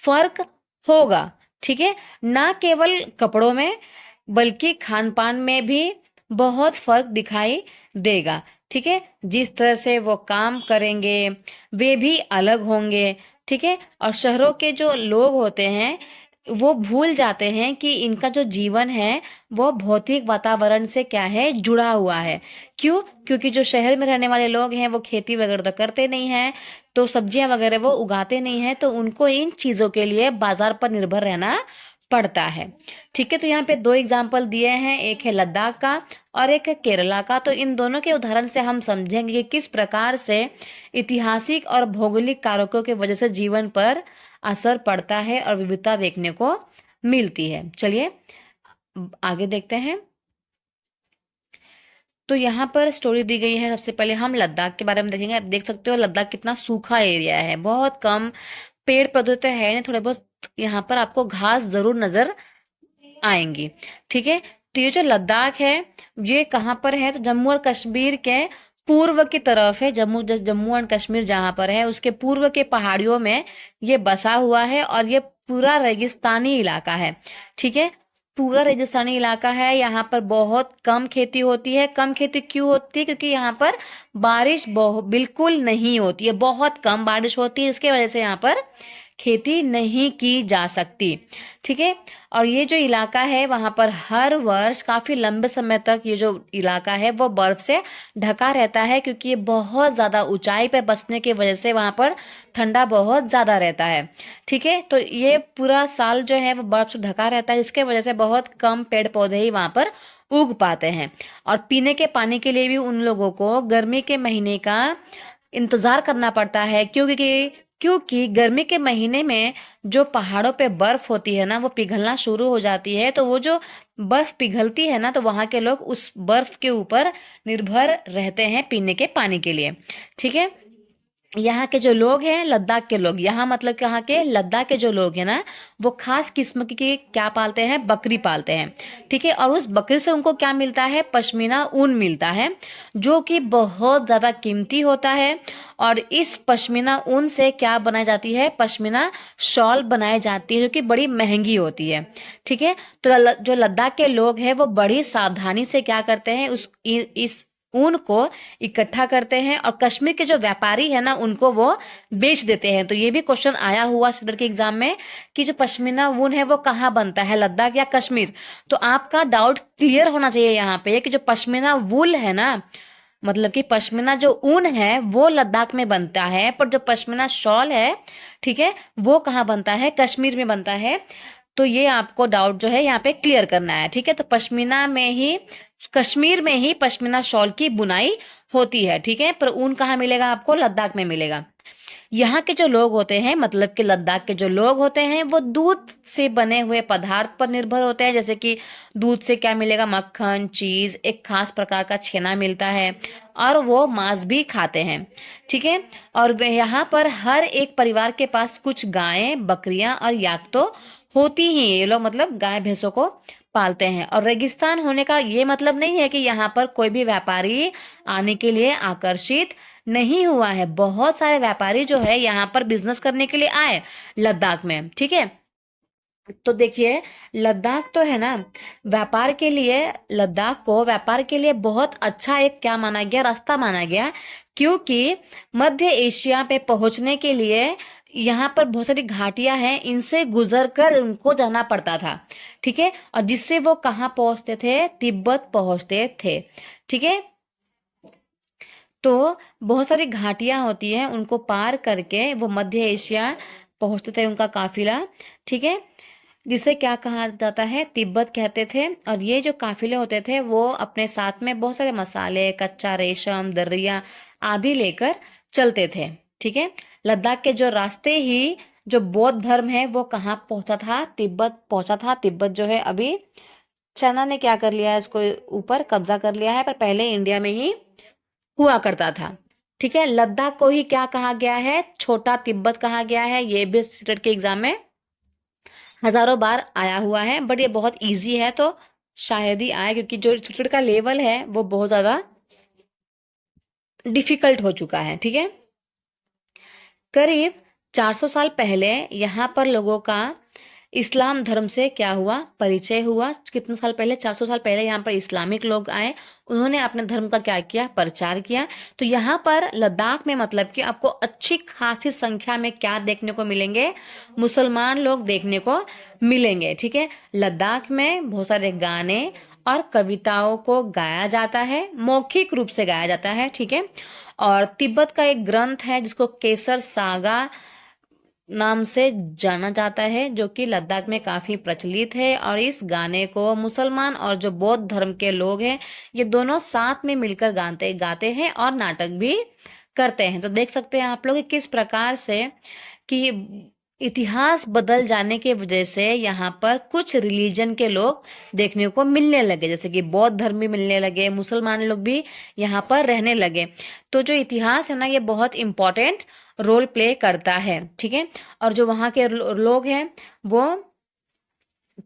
फर्क होगा। ठीक है, ना केवल कपड़ों में बल्कि खान पान में भी बहुत फर्क दिखाई देगा। ठीक है, जिस तरह से वो काम करेंगे वे भी अलग होंगे। ठीक है, और शहरों के जो लोग होते हैं वो भूल जाते हैं कि इनका जो जीवन है वो भौतिक वातावरण से क्या है? जुड़ा हुआ है। क्यों? क्योंकि जो शहर में रहने वाले लोग हैं वो खेती वगैरह तो करते नहीं हैं, तो सब्जियां वगैरह वो उगाते नहीं हैं, तो उनको इन चीजों के लिए बाजार पर निर्भर रहना पड़ता है। ठीक है, तो यहाँ पे 2 एग्जाम्पल दिए हैं, एक है लद्दाख का और एक है केरला का। तो इन दोनों के उदाहरण से हम समझेंगे कि किस प्रकार से ऐतिहासिक और भौगोलिक कारकों की वजह से जीवन पर असर पड़ता है और विविधता देखने को मिलती है। चलिए आगे देखते हैं। तो यहाँ पर स्टोरी दी गई है। सबसे पहले हम लद्दाख के बारे में देखेंगे। आप देख सकते हो लद्दाख कितना सूखा एरिया है, बहुत कम पेड़ पौधे तो है नहीं, थोड़े बहुत यहाँ पर आपको घास जरूर नजर आएंगी। ठीक है, तो ये जो लद्दाख है ये कहाँ पर है? तो जम्मू और कश्मीर के पूर्व की तरफ है। जम्मू एंड कश्मीर जहाँ पर है उसके पूर्व के पहाड़ियों में ये बसा हुआ है और ये पूरा रेगिस्तानी इलाका है। ठीक है, पूरा रेगिस्तानी इलाका है। यहाँ पर बहुत कम खेती होती है। कम खेती क्यों होती है? क्योंकि यहाँ पर बारिश बिल्कुल नहीं होती है, बहुत कम बारिश होती है, इसके वजह से यहाँ पर खेती नहीं की जा सकती। ठीक है, और ये जो इलाका है वहां पर हर वर्ष काफी लंबे समय तक ये जो इलाका है वो बर्फ से ढका रहता है, क्योंकि ये बहुत ज्यादा ऊंचाई पे बसने की वजह से वहां पर ठंडा बहुत ज्यादा रहता है। ठीक है, तो ये पूरा साल जो है वो बर्फ से ढका रहता है, इसके वजह से बहुत कम पेड़ पौधे ही वहां पर उग पाते हैं। और पीने के पानी के लिए भी उन लोगों को गर्मी के महीने का इंतजार करना पड़ता है, क्योंकि गर्मी के महीने में जो पहाड़ों पे बर्फ होती है ना वो पिघलना शुरू हो जाती है, तो वो जो बर्फ पिघलती है ना तो वहां के लोग उस बर्फ के ऊपर निर्भर रहते हैं पीने के पानी के लिए। ठीक है, यहाँ के जो लोग हैं लद्दाख के लोग, यहाँ मतलब यहाँ के लद्दाख के जो लोग हैं ना वो खास किस्म की क्या पालते हैं? बकरी पालते हैं। ठीक है, और उस बकरी से उनको क्या मिलता है? पश्मीना ऊन मिलता है, जो कि बहुत ज़्यादा कीमती होता है। और इस पश्मीना ऊन से क्या बनाई जाती है? पश्मीना शॉल बनाई जाती है, जो कि बड़ी महंगी होती है। ठीक है, तो जो लद्दाख के लोग हैं वो बड़ी सावधानी से क्या करते हैं? इस ऊन को इकट्ठा करते हैं और कश्मीर के जो व्यापारी है ना उनको वो बेच देते हैं। तो ये भी क्वेश्चन आया हुआ सीडर के एग्जाम में कि जो पश्मीना ऊन है वो कहाँ बनता है, लद्दाख या कश्मीर? तो आपका डाउट क्लियर होना चाहिए यहाँ पे कि जो पश्मीना वूल है ना, मतलब कि पश्मीना जो ऊन है वो लद्दाख में बनता है, पर जो पश्मीना शॉल है, ठीक है, वो कहाँ बनता है? कश्मीर में बनता है। तो ये आपको डाउट जो है यहाँ पे क्लियर करना है। ठीक है, तो पश्मीना में ही, कश्मीर में ही पश्मीना शॉल की बुनाई होती है। ठीक है, पर ऊन कहाँ मिलेगा आपको? लद्दाख में मिलेगा। यहाँ के जो लोग होते हैं, मतलब कि लद्दाख के जो लोग होते हैं वो दूध से बने हुए पदार्थ पर निर्भर होते हैं। जैसे कि दूध से क्या मिलेगा? मक्खन, चीज, एक खास प्रकार का छेना मिलता है और वो मांस भी खाते हैं। ठीक है, और यहाँ पर हर एक परिवार के पास कुछ गायें, बकरियां और याक तो होती ही। ये लोग मतलब गाय भैंसों को पालते हैं। और रेगिस्तान होने का ये मतलब नहीं है कि यहाँ पर कोई भी व्यापारी आने के लिए आकर्षित नहीं हुआ है। बहुत सारे व्यापारी जो है यहाँ पर बिजनेस करने के लिए आए लद्दाख में, ठीक है। तो देखिए, लद्दाख तो है ना, व्यापार के लिए, लद्दाख को व्यापार के लिए बहुत अच्छा एक क्या माना गया, रास्ता माना गया, क्योंकि मध्य एशिया पे पहुंचने के लिए यहाँ पर बहुत सारी घाटियां हैं, इनसे गुजर कर उनको जाना पड़ता था, ठीक है। और जिससे वो कहाँ पहुंचते थे, तिब्बत पहुंचते थे, ठीक है। तो बहुत सारी घाटियां होती हैं, उनको पार करके वो मध्य एशिया पहुंचते थे उनका काफिला, ठीक है, जिसे क्या कहा जाता है, तिब्बत कहते थे। और ये जो काफिले होते थे वो अपने साथ में बहुत सारे मसाले, कच्चा रेशम, दरिया आदि लेकर चलते थे, ठीक है। लद्दाख के जो रास्ते ही जो बौद्ध धर्म है वो कहाँ पहुंचा था, तिब्बत पहुंचा था। तिब्बत जो है अभी चाइना ने क्या कर लिया है, इसको ऊपर कब्जा कर लिया है, पर पहले इंडिया में ही हुआ करता था, ठीक है। लद्दाख को ही क्या कहा गया है, छोटा तिब्बत कहा गया है। ये भी स्टेट के एग्जाम में हजारों बार आया हुआ है, बट ये बहुत इजी है तो शायद ही आए, क्योंकि जो छोटे का लेवल है वो बहुत ज्यादा डिफिकल्ट हो चुका है, ठीक है। करीब 400 साल पहले यहाँ पर लोगों का इस्लाम धर्म से क्या हुआ, परिचय हुआ। कितने साल पहले, 400 साल पहले यहाँ पर इस्लामिक लोग आए, उन्होंने अपने धर्म का क्या किया, प्रचार किया। तो यहाँ पर लद्दाख में मतलब कि आपको अच्छी खासी संख्या में क्या देखने को मिलेंगे, मुसलमान लोग देखने को मिलेंगे, ठीक है। लद्दाख में बहुत सारे गाने और कविताओं को गाया जाता है, मौखिक रूप से गाया जाता है, ठीक है। और तिब्बत का एक ग्रंथ है जिसको केसर सागा नाम से जाना जाता है, जो कि लद्दाख में काफी प्रचलित है। और इस गाने को मुसलमान और जो बौद्ध धर्म के लोग हैं, ये दोनों साथ में मिलकर गाते हैं और नाटक भी करते हैं। तो देख सकते हैं आप लोग कि किस प्रकार से कि इतिहास बदल जाने की वजह से यहाँ पर कुछ रिलीजन के लोग देखने को मिलने लगे, जैसे कि बौद्ध धर्म भी मिलने लगे, मुसलमान लोग भी यहाँ पर रहने लगे। तो जो इतिहास है ना, ये बहुत इम्पोर्टेंट रोल प्ले करता है, ठीक है। और जो वहाँ के लोग हैं वो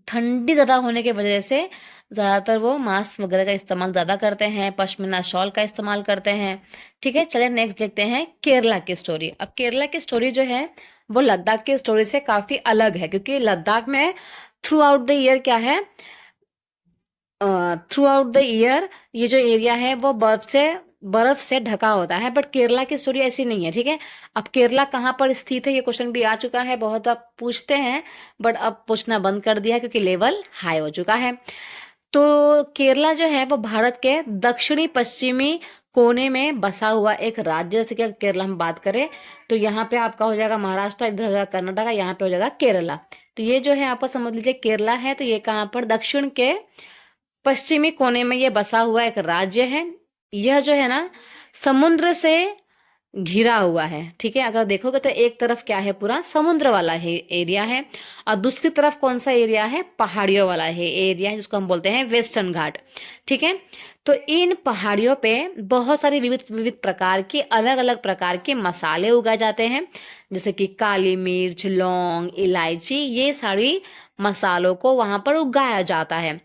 ठंडी ज्यादा होने की वजह से ज्यादातर वो मांस वगैरह का इस्तेमाल ज्यादा करते हैं, पश्मीना शॉल का इस्तेमाल करते हैं, ठीक है। चलिए नेक्स्ट देखते हैं केरला की स्टोरी। अब केरला की स्टोरी जो है वो लद्दाख की स्टोरी से काफी अलग है, क्योंकि लद्दाख में थ्रू आउट द ईयर क्या है, थ्रू आउट द ईयर ये जो एरिया है वो बर्फ से ढका होता है। बट केरला की स्टोरी ऐसी नहीं है, ठीक है। अब केरला कहाँ पर स्थित है, ये क्वेश्चन भी आ चुका है, बहुत आप पूछते हैं, बट अब पूछना बंद कर दिया क्योंकि लेवल हाई हो चुका है। तो केरला जो है वो भारत के दक्षिणी पश्चिमी कोने में बसा हुआ एक राज्य। जैसे कि केरला हम बात करें तो यहाँ पे आपका हो जाएगा महाराष्ट्र, इधर हो जाएगा कर्नाटक, यहाँ पे हो जाएगा केरला। तो ये जो है आप समझ लीजिए केरला है, तो ये कहाँ पर, दक्षिण के पश्चिमी कोने में ये बसा हुआ एक राज्य है। यह जो है ना समुद्र से घिरा हुआ है, ठीक है। अगर देखोगे तो एक तरफ क्या है, पूरा समुद्र वाला है एरिया है, और दूसरी तरफ कौन सा एरिया है, पहाड़ियों वाला है एरिया है, जिसको हम बोलते हैं वेस्टर्न घाट, ठीक है। तो इन पहाड़ियों पे बहुत सारी विविध विविध प्रकार की, अलग अलग प्रकार के मसाले उगाए जाते हैं, जैसे कि काली मिर्च, लौंग, इलायची, ये सारी मसालों को वहां पर उगाया जाता है।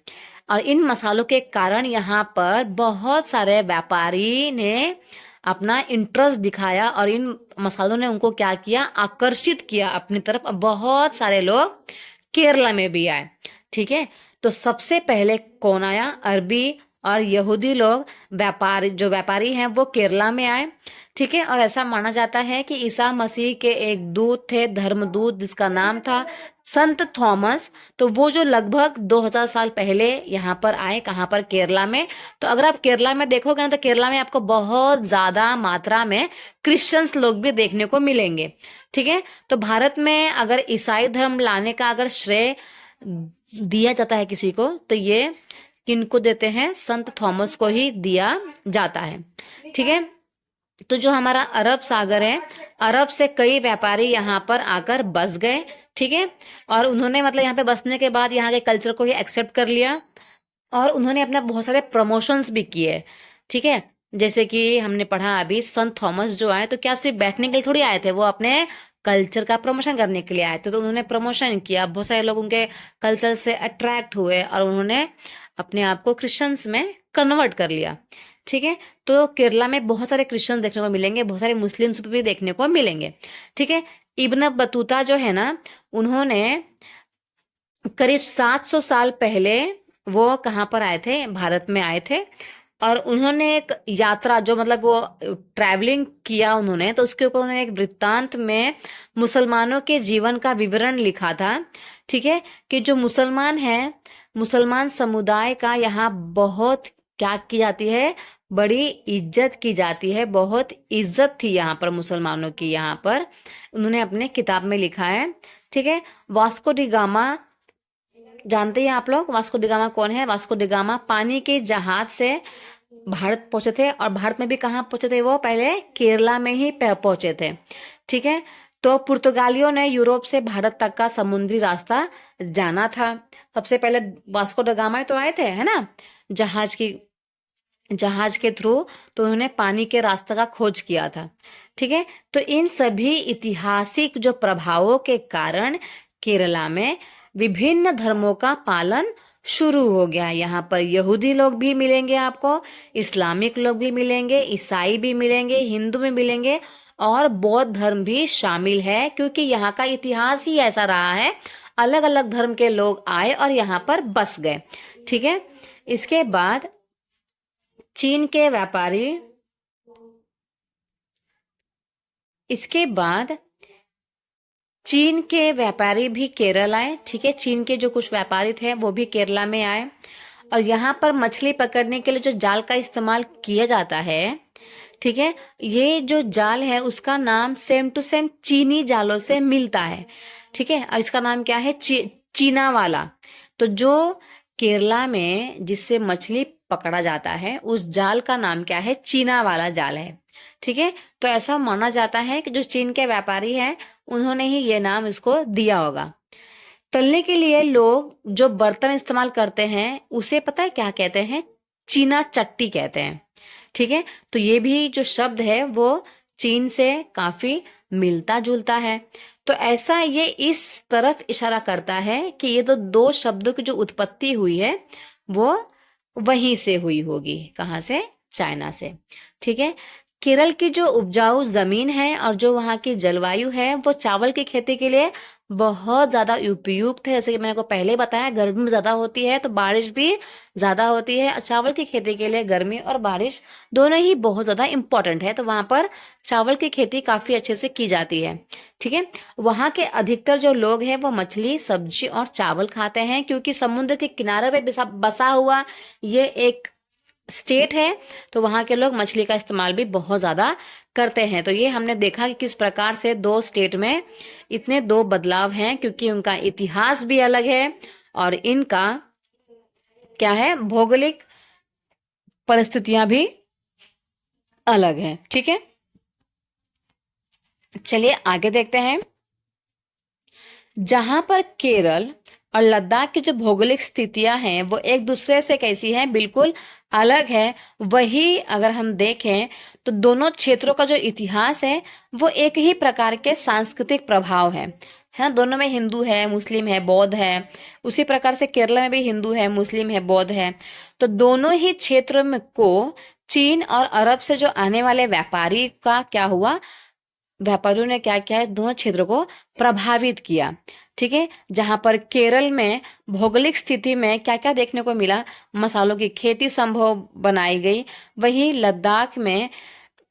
और इन मसालों के कारण यहाँ पर बहुत सारे व्यापारी ने अपना इंटरेस्ट दिखाया, और इन मसालों ने उनको क्या किया, आकर्षित किया अपनी तरफ। अब बहुत सारे लोग केरला में भी आए, ठीक है। तो सबसे पहले कौन आया, अरबी और यहूदी लोग, व्यापारी हैं वो केरला में आए, ठीक है। और ऐसा माना जाता है कि ईसा मसीह के एक दूत थे, धर्मदूत, जिसका नाम था संत थॉमस। तो वो जो लगभग 2000 साल पहले यहाँ पर आए, कहाँ पर, केरला में। तो अगर आप केरला में देखोगे ना, तो केरला में आपको बहुत ज्यादा मात्रा में क्रिश्चियंस लोग भी देखने को मिलेंगे, ठीक है। तो भारत में अगर ईसाई धर्म लाने का अगर श्रेय दिया जाता है किसी को, तो ये किनको देते हैं, संत थॉमस को ही दिया जाता है, ठीक है। तो जो हमारा अरब सागर है, अरब से कई व्यापारी यहाँ पर आकर बस गए, ठीक है। और उन्होंने मतलब यहाँ पे बसने के बाद यहाँ के कल्चर को ही एक्सेप्ट कर लिया, और उन्होंने अपने बहुत सारे प्रमोशंस भी किए, ठीक है। जैसे कि हमने पढ़ा अभी, संत थॉमस जो आए तो क्या सिर्फ बैठने के लिए थोड़ी आए थे, वो अपने कल्चर का प्रमोशन करने के लिए आए थे। तो उन्होंने प्रमोशन किया, बहुत सारे लोग उनके कल्चर से अट्रैक्ट हुए, और उन्होंने अपने आप को क्रिश्चियंस में कन्वर्ट कर लिया। ठीक है। तो केरला में बहुत सारे क्रिश्चियन देखने को मिलेंगे, बहुत सारे मुस्लिम्स भी देखने को मिलेंगे। ठीक है। इब्न बतूता जो है ना, उन्होंने करीब 700 साल पहले वो कहाँ पर आए थे, भारत में आए थे। और उन्होंने एक यात्रा जो मतलब वो ट्रैवलिंग किया उन्होंने, तो उसके ऊपर उन्होंने एक वृत्तांत में मुसलमानों के जीवन का विवरण लिखा था। ठीक है। कि जो मुसलमान है, मुसलमान समुदाय का यहाँ बहुत क्या की जाती है, बड़ी इज्जत की जाती है, बहुत इज्जत थी यहाँ पर मुसलमानों की। यहाँ पर उन्होंने अपने किताब में लिखा है। ठीक है। वास्को डी गामा, जानते हैं आप लोग वास्को डी गामा कौन है? वास्को डी गामा पानी के जहाज से भारत पहुंचे थे। और भारत में भी कहाँ पहुंचे थे वो? पहले केरला में ही पहुंचे थे। ठीक है। तो पुर्तगालियों ने यूरोप से भारत तक का समुद्री रास्ता जाना था। सबसे पहले वास्को ड गामा तो आए थे, है ना, जहाज के थ्रू। तो उन्होंने पानी के रास्ते का खोज किया था। ठीक है। तो इन सभी ऐतिहासिक जो प्रभावों के कारण केरला में विभिन्न धर्मों का पालन शुरू हो गया। यहाँ पर यहूदी लोग भी मिलेंगे आपको, इस्लामिक लोग भी मिलेंगे, ईसाई भी मिलेंगे, हिंदू भी मिलेंगे, और बौद्ध धर्म भी शामिल है, क्योंकि यहाँ का इतिहास ही ऐसा रहा है। अलग अलग धर्म के लोग आए और यहाँ पर बस गए। ठीक है। इसके बाद चीन के व्यापारी, इसके बाद चीन के व्यापारी भी केरल आए। ठीक है। चीन के जो कुछ व्यापारी थे वो भी केरला में आए। और यहाँ पर मछली पकड़ने के लिए जो जाल का इस्तेमाल किया जाता है, ठीक है, ये जो जाल है उसका नाम सेम टू सेम चीनी जालों से मिलता है। ठीक है। और इसका नाम क्या है? चीना वाला। तो जो केरला में जिससे मछली पकड़ा जाता है उस जाल का नाम क्या है? चीना वाला जाल है। ठीक है। तो ऐसा माना जाता है कि जो चीन के व्यापारी हैं उन्होंने ही ये नाम इसको दिया होगा। तलने के लिए लोग जो बर्तन इस्तेमाल करते हैं उसे पता है क्या कहते हैं? चीना चट्टी कहते हैं। ठीक है। तो ये भी जो शब्द है वो चीन से काफी मिलता जुलता है। तो ऐसा ये इस तरफ इशारा करता है कि ये तो दो शब्दों की जो उत्पत्ति हुई है वो वहीं से हुई होगी। कहाँ से? चाइना से। ठीक है। केरल की जो उपजाऊ जमीन है और जो वहाँ की जलवायु है वो चावल की खेती के लिए बहुत ज्यादा उपयुक्त है। जैसे कि मैंने आपको पहले बताया, गर्मी ज्यादा होती है तो बारिश भी ज्यादा होती है। चावल की खेती के लिए गर्मी और बारिश दोनों ही बहुत ज्यादा इंपॉर्टेंट है। तो वहां पर चावल की खेती काफी अच्छे से की जाती है। ठीक है। वहां के अधिकतर जो लोग हैं वो मछली, सब्जी और चावल खाते हैं, क्योंकि समुद्र के किनारे पे बसा हुआ ये एक स्टेट है। तो वहां के लोग मछली का इस्तेमाल भी बहुत ज्यादा करते हैं। तो ये हमने देखा कि किस प्रकार से दो स्टेट में इतने दो बदलाव हैं, क्योंकि उनका इतिहास भी अलग है और इनका क्या है, भौगोलिक परिस्थितियां भी अलग हैं। ठीक है। चलिए आगे देखते हैं। जहां पर केरल और लद्दाख की जो भौगोलिक स्थितियां हैं वो एक दूसरे से कैसी हैं? बिल्कुल अलग है। वही अगर हम देखें तो दोनों क्षेत्रों का जो इतिहास है वो एक ही प्रकार के सांस्कृतिक प्रभाव है ना। दोनों में हिंदू है, मुस्लिम है, बौद्ध है। उसी प्रकार से केरला में भी हिंदू है, मुस्लिम है, बौद्ध है। तो दोनों ही क्षेत्र में को चीन और अरब से जो आने वाले व्यापारी का क्या हुआ, व्यापारियों ने क्या किया है, दोनों क्षेत्रों को प्रभावित किया। ठीक है। जहां पर केरल में भौगोलिक स्थिति में क्या क्या देखने को मिला, मसालों की खेती संभव बनाई गई। वहीं लद्दाख में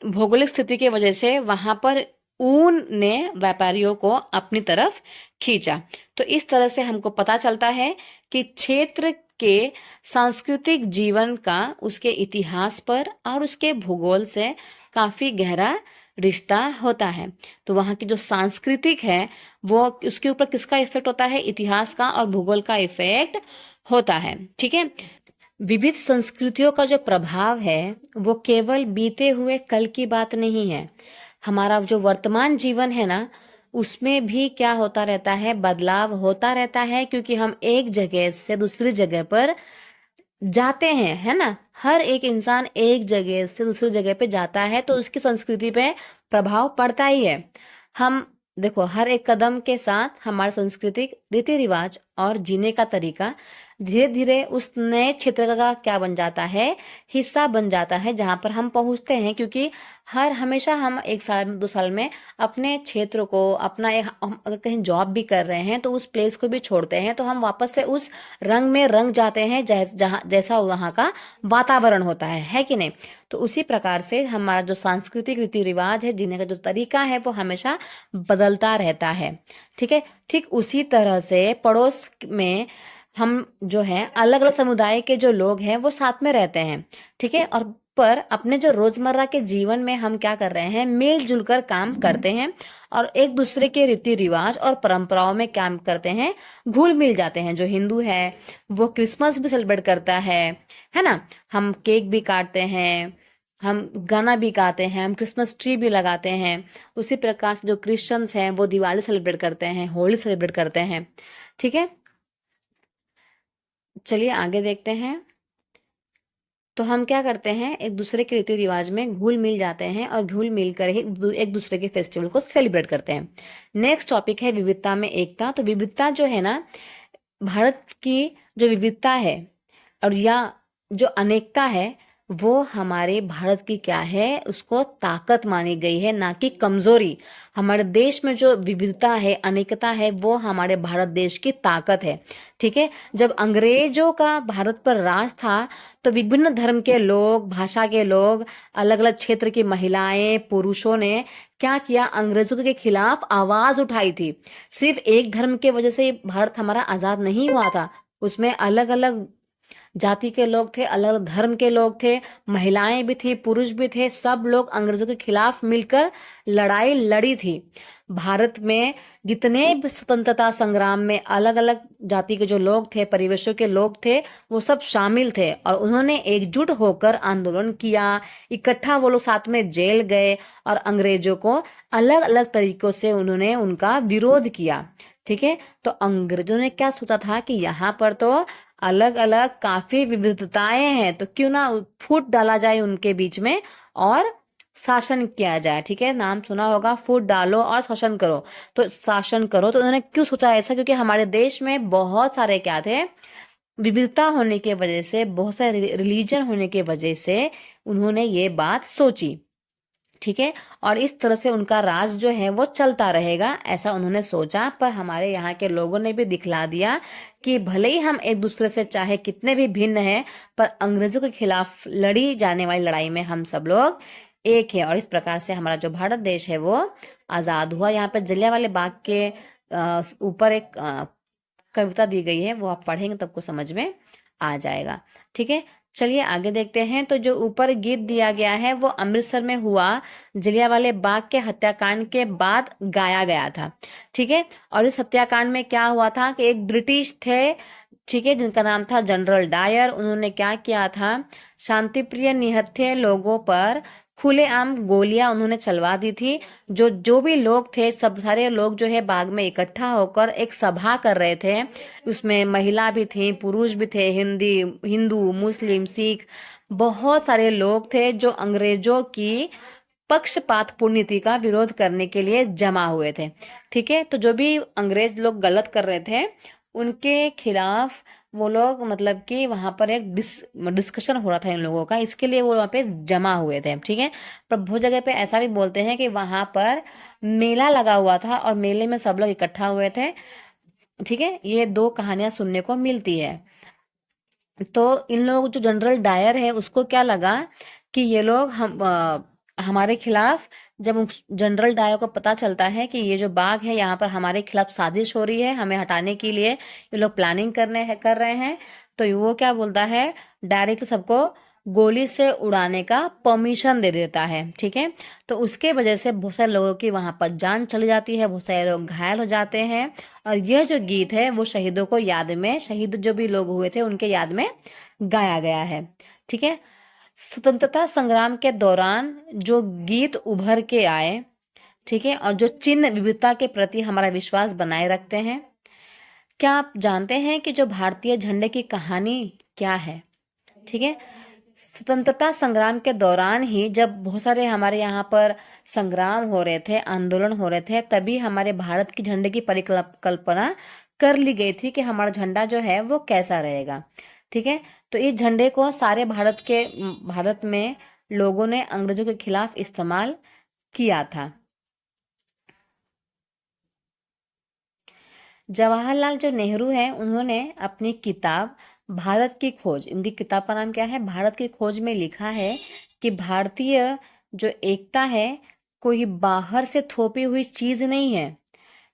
भौगोलिक स्थिति की वजह से वहां पर ऊन ने व्यापारियों को अपनी तरफ खींचा। तो इस तरह से हमको पता चलता है कि क्षेत्र के सांस्कृतिक जीवन का उसके इतिहास पर और उसके भूगोल से काफी गहरा रिश्ता होता है। तो वहाँ की जो सांस्कृतिक है वो उसके ऊपर किसका इफेक्ट होता है? इतिहास का और भूगोल का इफेक्ट होता है। ठीक है। विविध संस्कृतियों का जो प्रभाव है वो केवल बीते हुए कल की बात नहीं है। हमारा जो वर्तमान जीवन है ना उसमें भी क्या होता रहता है, बदलाव होता रहता है, क्योंकि हम एक जगह से दूसरी जगह पर जाते हैं, है ना। हर एक इंसान एक जगह से दूसरी जगह पे जाता है तो उसकी संस्कृति पे प्रभाव पड़ता ही है। हम देखो हर एक कदम के साथ हमारे सांस्कृतिक रीति रिवाज और जीने का तरीका धीरे धीरे उस नए क्षेत्र का क्या बन जाता है, हिस्सा बन जाता है जहाँ पर हम पहुँचते हैं। क्योंकि हर हमेशा हम 1 साल 2 साल में अपने क्षेत्र को अपना हम अगर कहीं जॉब भी कर रहे हैं तो उस प्लेस को भी छोड़ते हैं, तो हम वापस से उस रंग में रंग जाते हैं जैसा वहाँ का वातावरण होता है कि नहीं। तो उसी प्रकार से हमारा जो सांस्कृतिक रीति रिवाज है, जीने का जो तरीका है, वो हमेशा बदलता रहता है। ठीक है, ठीक उसी तरह से पड़ोस में हम जो है अलग अलग समुदाय के जो लोग हैं वो साथ में रहते हैं। ठीक है, और पर अपने जो रोजमर्रा के जीवन में हम क्या कर रहे हैं, मिलजुल कर काम करते हैं और एक दूसरे के रीति रिवाज और परंपराओं में काम करते हैं, घुल मिल जाते हैं। जो हिंदू है वो क्रिसमस भी सेलिब्रेट करता है ना। हम केक भी काटते हैं, हम गाना भी गाते हैं, हम क्रिसमस ट्री भी लगाते हैं। उसी प्रकार से जो क्रिश्चियंस हैं वो दिवाली सेलिब्रेट करते हैं, होली सेलिब्रेट करते हैं। ठीक है, चलिए आगे देखते हैं। तो हम क्या करते हैं, एक दूसरे के रीति रिवाज में घुल मिल जाते हैं और घुल मिल कर ही एक दूसरे के फेस्टिवल को सेलिब्रेट करते हैं। नेक्स्ट टॉपिक है विविधता में एकता। तो विविधता जो है ना, भारत की जो विविधता है और या जो अनेकता है, वो हमारे भारत की क्या है, उसको ताकत मानी गई है, ना कि कमजोरी। हमारे देश में जो विविधता है, अनेकता है, वो हमारे भारत देश की ताकत है। ठीक है, जब अंग्रेजों का भारत पर राज था तो विभिन्न धर्म के लोग, भाषा के लोग, अलग अलग क्षेत्र की महिलाएं, पुरुषों ने क्या किया, अंग्रेजों के खिलाफ आवाज उठाई थी। सिर्फ एक धर्म के वजह से भारत हमारा आजाद नहीं हुआ था, उसमें अलग अलग जाति के लोग थे, अलग अलग धर्म के लोग थे, महिलाएं भी थी, पुरुष भी थे, सब लोग अंग्रेजों के खिलाफ मिलकर लड़ाई लड़ी थी। भारत में जितने भी स्वतंत्रता संग्राम में अलग अलग जाति के जो लोग थे, परिवेशों के लोग थे, वो सब शामिल थे और उन्होंने एकजुट होकर आंदोलन किया। इकट्ठा वो लोग साथ में जेल गए और अंग्रेजों को अलग अलग तरीकों से उन्होंने उनका विरोध किया। ठीक है, तो अंग्रेजों ने क्या सोचा था कि यहाँ पर तो अलग अलग काफी विविधताएं हैं, तो क्यों ना फूट डाला जाए उनके बीच में और शासन किया जाए। ठीक है, नाम सुना होगा, फूट डालो और शासन करो। तो शासन करो, तो उन्होंने क्यों सोचा ऐसा, क्योंकि हमारे देश में बहुत सारे क्या थे, विविधता होने के वजह से, बहुत सारे रिलीजन होने के वजह से उन्होंने ये बात सोची। ठीक है, और इस तरह से उनका राज जो है वो चलता रहेगा, ऐसा उन्होंने सोचा। पर हमारे यहाँ के लोगों ने भी दिखला दिया कि भले ही हम एक दूसरे से चाहे कितने भी भिन्न हैं, पर अंग्रेजों के खिलाफ लड़ी जाने वाली लड़ाई में हम सब लोग एक है। और इस प्रकार से हमारा जो भारत देश है वो आजाद हुआ। यहाँ पे जलियांवाले बाग के ऊपर एक कविता दी गई है, वो आप पढ़ेंगे तो आपको समझ में आ जाएगा। ठीक है, चलिए आगे देखते हैं। तो जो ऊपर गीत दिया गया है वो अमृतसर में हुआ जलियांवाले बाग के हत्याकांड के बाद गाया गया था। ठीक है, और इस हत्याकांड में क्या हुआ था कि एक ब्रिटिश थे, ठीक है, जिनका नाम था जनरल डायर। उन्होंने क्या किया था, शांतिप्रिय निहत्थे लोगों पर खुलेआम गोलियां उन्होंने चलवा दी थी। जो जो भी लोग थे, सब सारे लोग जो है बाग में इकट्ठा होकर एक सभा कर रहे थे। उसमें महिला भी थी, पुरुष भी थे, हिंदू, मुस्लिम, सिख, बहुत सारे लोग थे जो अंग्रेजों की पक्षपातपूर्ण नीति का विरोध करने के लिए जमा हुए थे। ठीक है, तो जो भी अंग्रेज लोग गलत कर रहे थे उनके खिलाफ वो लोग, मतलब कि वहां पर एक डिस्कशन हो रहा था इन लोगों का, इसके लिए वो वहां पे जमा हुए थे। ठीक है, पर बहुत जगह पे ऐसा भी बोलते हैं कि वहां पर मेला लगा हुआ था और मेले में सब लोग इकट्ठा हुए थे। ठीक है, ये दो कहानियां सुनने को मिलती है। तो इन लोग, जो जनरल डायर है, उसको क्या लगा कि ये लोग हमारे खिलाफ, जब जनरल डायर को पता चलता है कि ये जो बाग है यहाँ पर हमारे खिलाफ साजिश हो रही है, हमें हटाने के लिए ये लोग प्लानिंग कर रहे हैं, तो वो क्या बोलता है, डायरेक्ट सबको गोली से उड़ाने का परमिशन दे देता है। ठीक है, तो उसके वजह से बहुत सारे लोगों की वहां पर जान चली जाती है, बहुत सारे लोग घायल हो जाते हैं। और यह जो गीत है वो शहीदों को याद में, शहीद जो भी लोग हुए थे उनके याद में गाया गया है। ठीक है, स्वतंत्रता संग्राम के दौरान जो गीत उभर के आए, ठीक है, और जो चिन्ह विविधता के प्रति हमारा विश्वास बनाए रखते हैं। क्या आप जानते हैं कि जो भारतीय झंडे की कहानी क्या है? ठीक है, स्वतंत्रता संग्राम के दौरान ही जब बहुत सारे हमारे यहाँ पर संग्राम हो रहे थे, आंदोलन हो रहे थे, तभी हमारे भारत की झंडे की परिकल्पना कर ली गई थी कि हमारा झंडा जो है वो कैसा रहेगा। ठीक है, तो इस झंडे को सारे भारत में लोगों ने अंग्रेजों के खिलाफ इस्तेमाल किया था। जवाहरलाल जो नेहरू हैं, उन्होंने अपनी किताब भारत की खोज, उनकी किताब का नाम क्या है, भारत की खोज में लिखा है कि भारतीय जो एकता है कोई बाहर से थोपी हुई चीज नहीं है,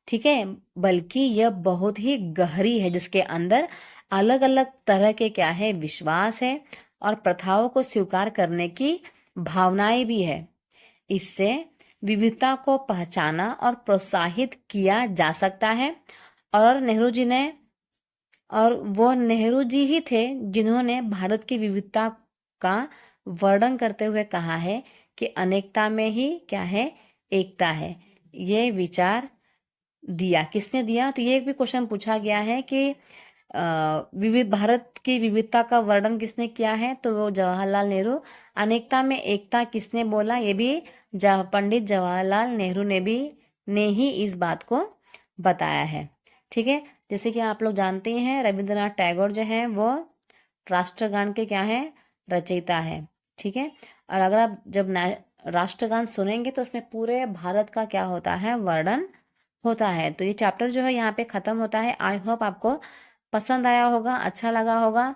ठीक है, बल्कि यह बहुत ही गहरी है, जिसके अंदर अलग अलग तरह के क्या है, विश्वास है और प्रथाओं को स्वीकार करने की भावनाएं भी है। इससे विविधता को पहचाना और प्रोत्साहित किया जा सकता है। और नेहरू जी ने और वो नेहरू जी ही थे जिन्होंने भारत की विविधता का वर्णन करते हुए कहा है कि अनेकता में ही क्या है, एकता है। ये विचार दिया किसने दिया, तो ये भी क्वेश्चन पूछा गया है कि विविध भारत की विविधता का वर्णन किसने किया है, तो वो जवाहरलाल नेहरू। अनेकता में एकता किसने बोला, ये भी पंडित जवाहरलाल नेहरू ने ही इस बात को बताया है। ठीक है, जैसे कि आप लोग जानते हैं रविंद्रनाथ टैगोर जो है वो राष्ट्रगान के क्या है, रचयिता है। ठीक है, और अगर आप जब राष्ट्रगान सुनेंगे तो उसमें पूरे भारत का क्या होता है, वर्णन होता है। तो ये चैप्टर जो है यहाँ पे खत्म होता है। आई होप आपको पसंद आया होगा, अच्छा लगा होगा।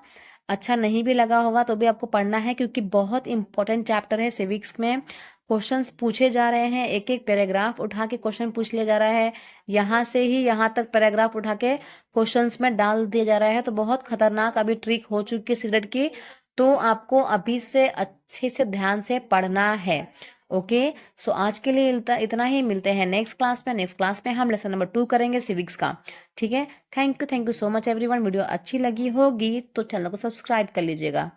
अच्छा नहीं भी लगा होगा तो भी आपको पढ़ना है, क्योंकि बहुत इंपॉर्टेंट चैप्टर है। सिविक्स में क्वेश्चंस पूछे जा रहे हैं, एक एक पैराग्राफ उठा के क्वेश्चन पूछ लिया जा रहा है, यहाँ से ही यहाँ तक पैराग्राफ उठा के क्वेश्चंस में डाल दिया जा रहा है। तो बहुत खतरनाक अभी ट्रिक हो चुकी है सिगरेट की, तो आपको अभी से अच्छे से ध्यान से पढ़ना है। ओके, सो आज के लिए इतना ही। मिलते हैं नेक्स्ट क्लास में। नेक्स्ट क्लास में हम लेसन नंबर 2 करेंगे सिविक्स का। ठीक है, thank you so much everyone. Video अच्छी लगी होगी तो चैनल को सब्सक्राइब कर लीजिएगा।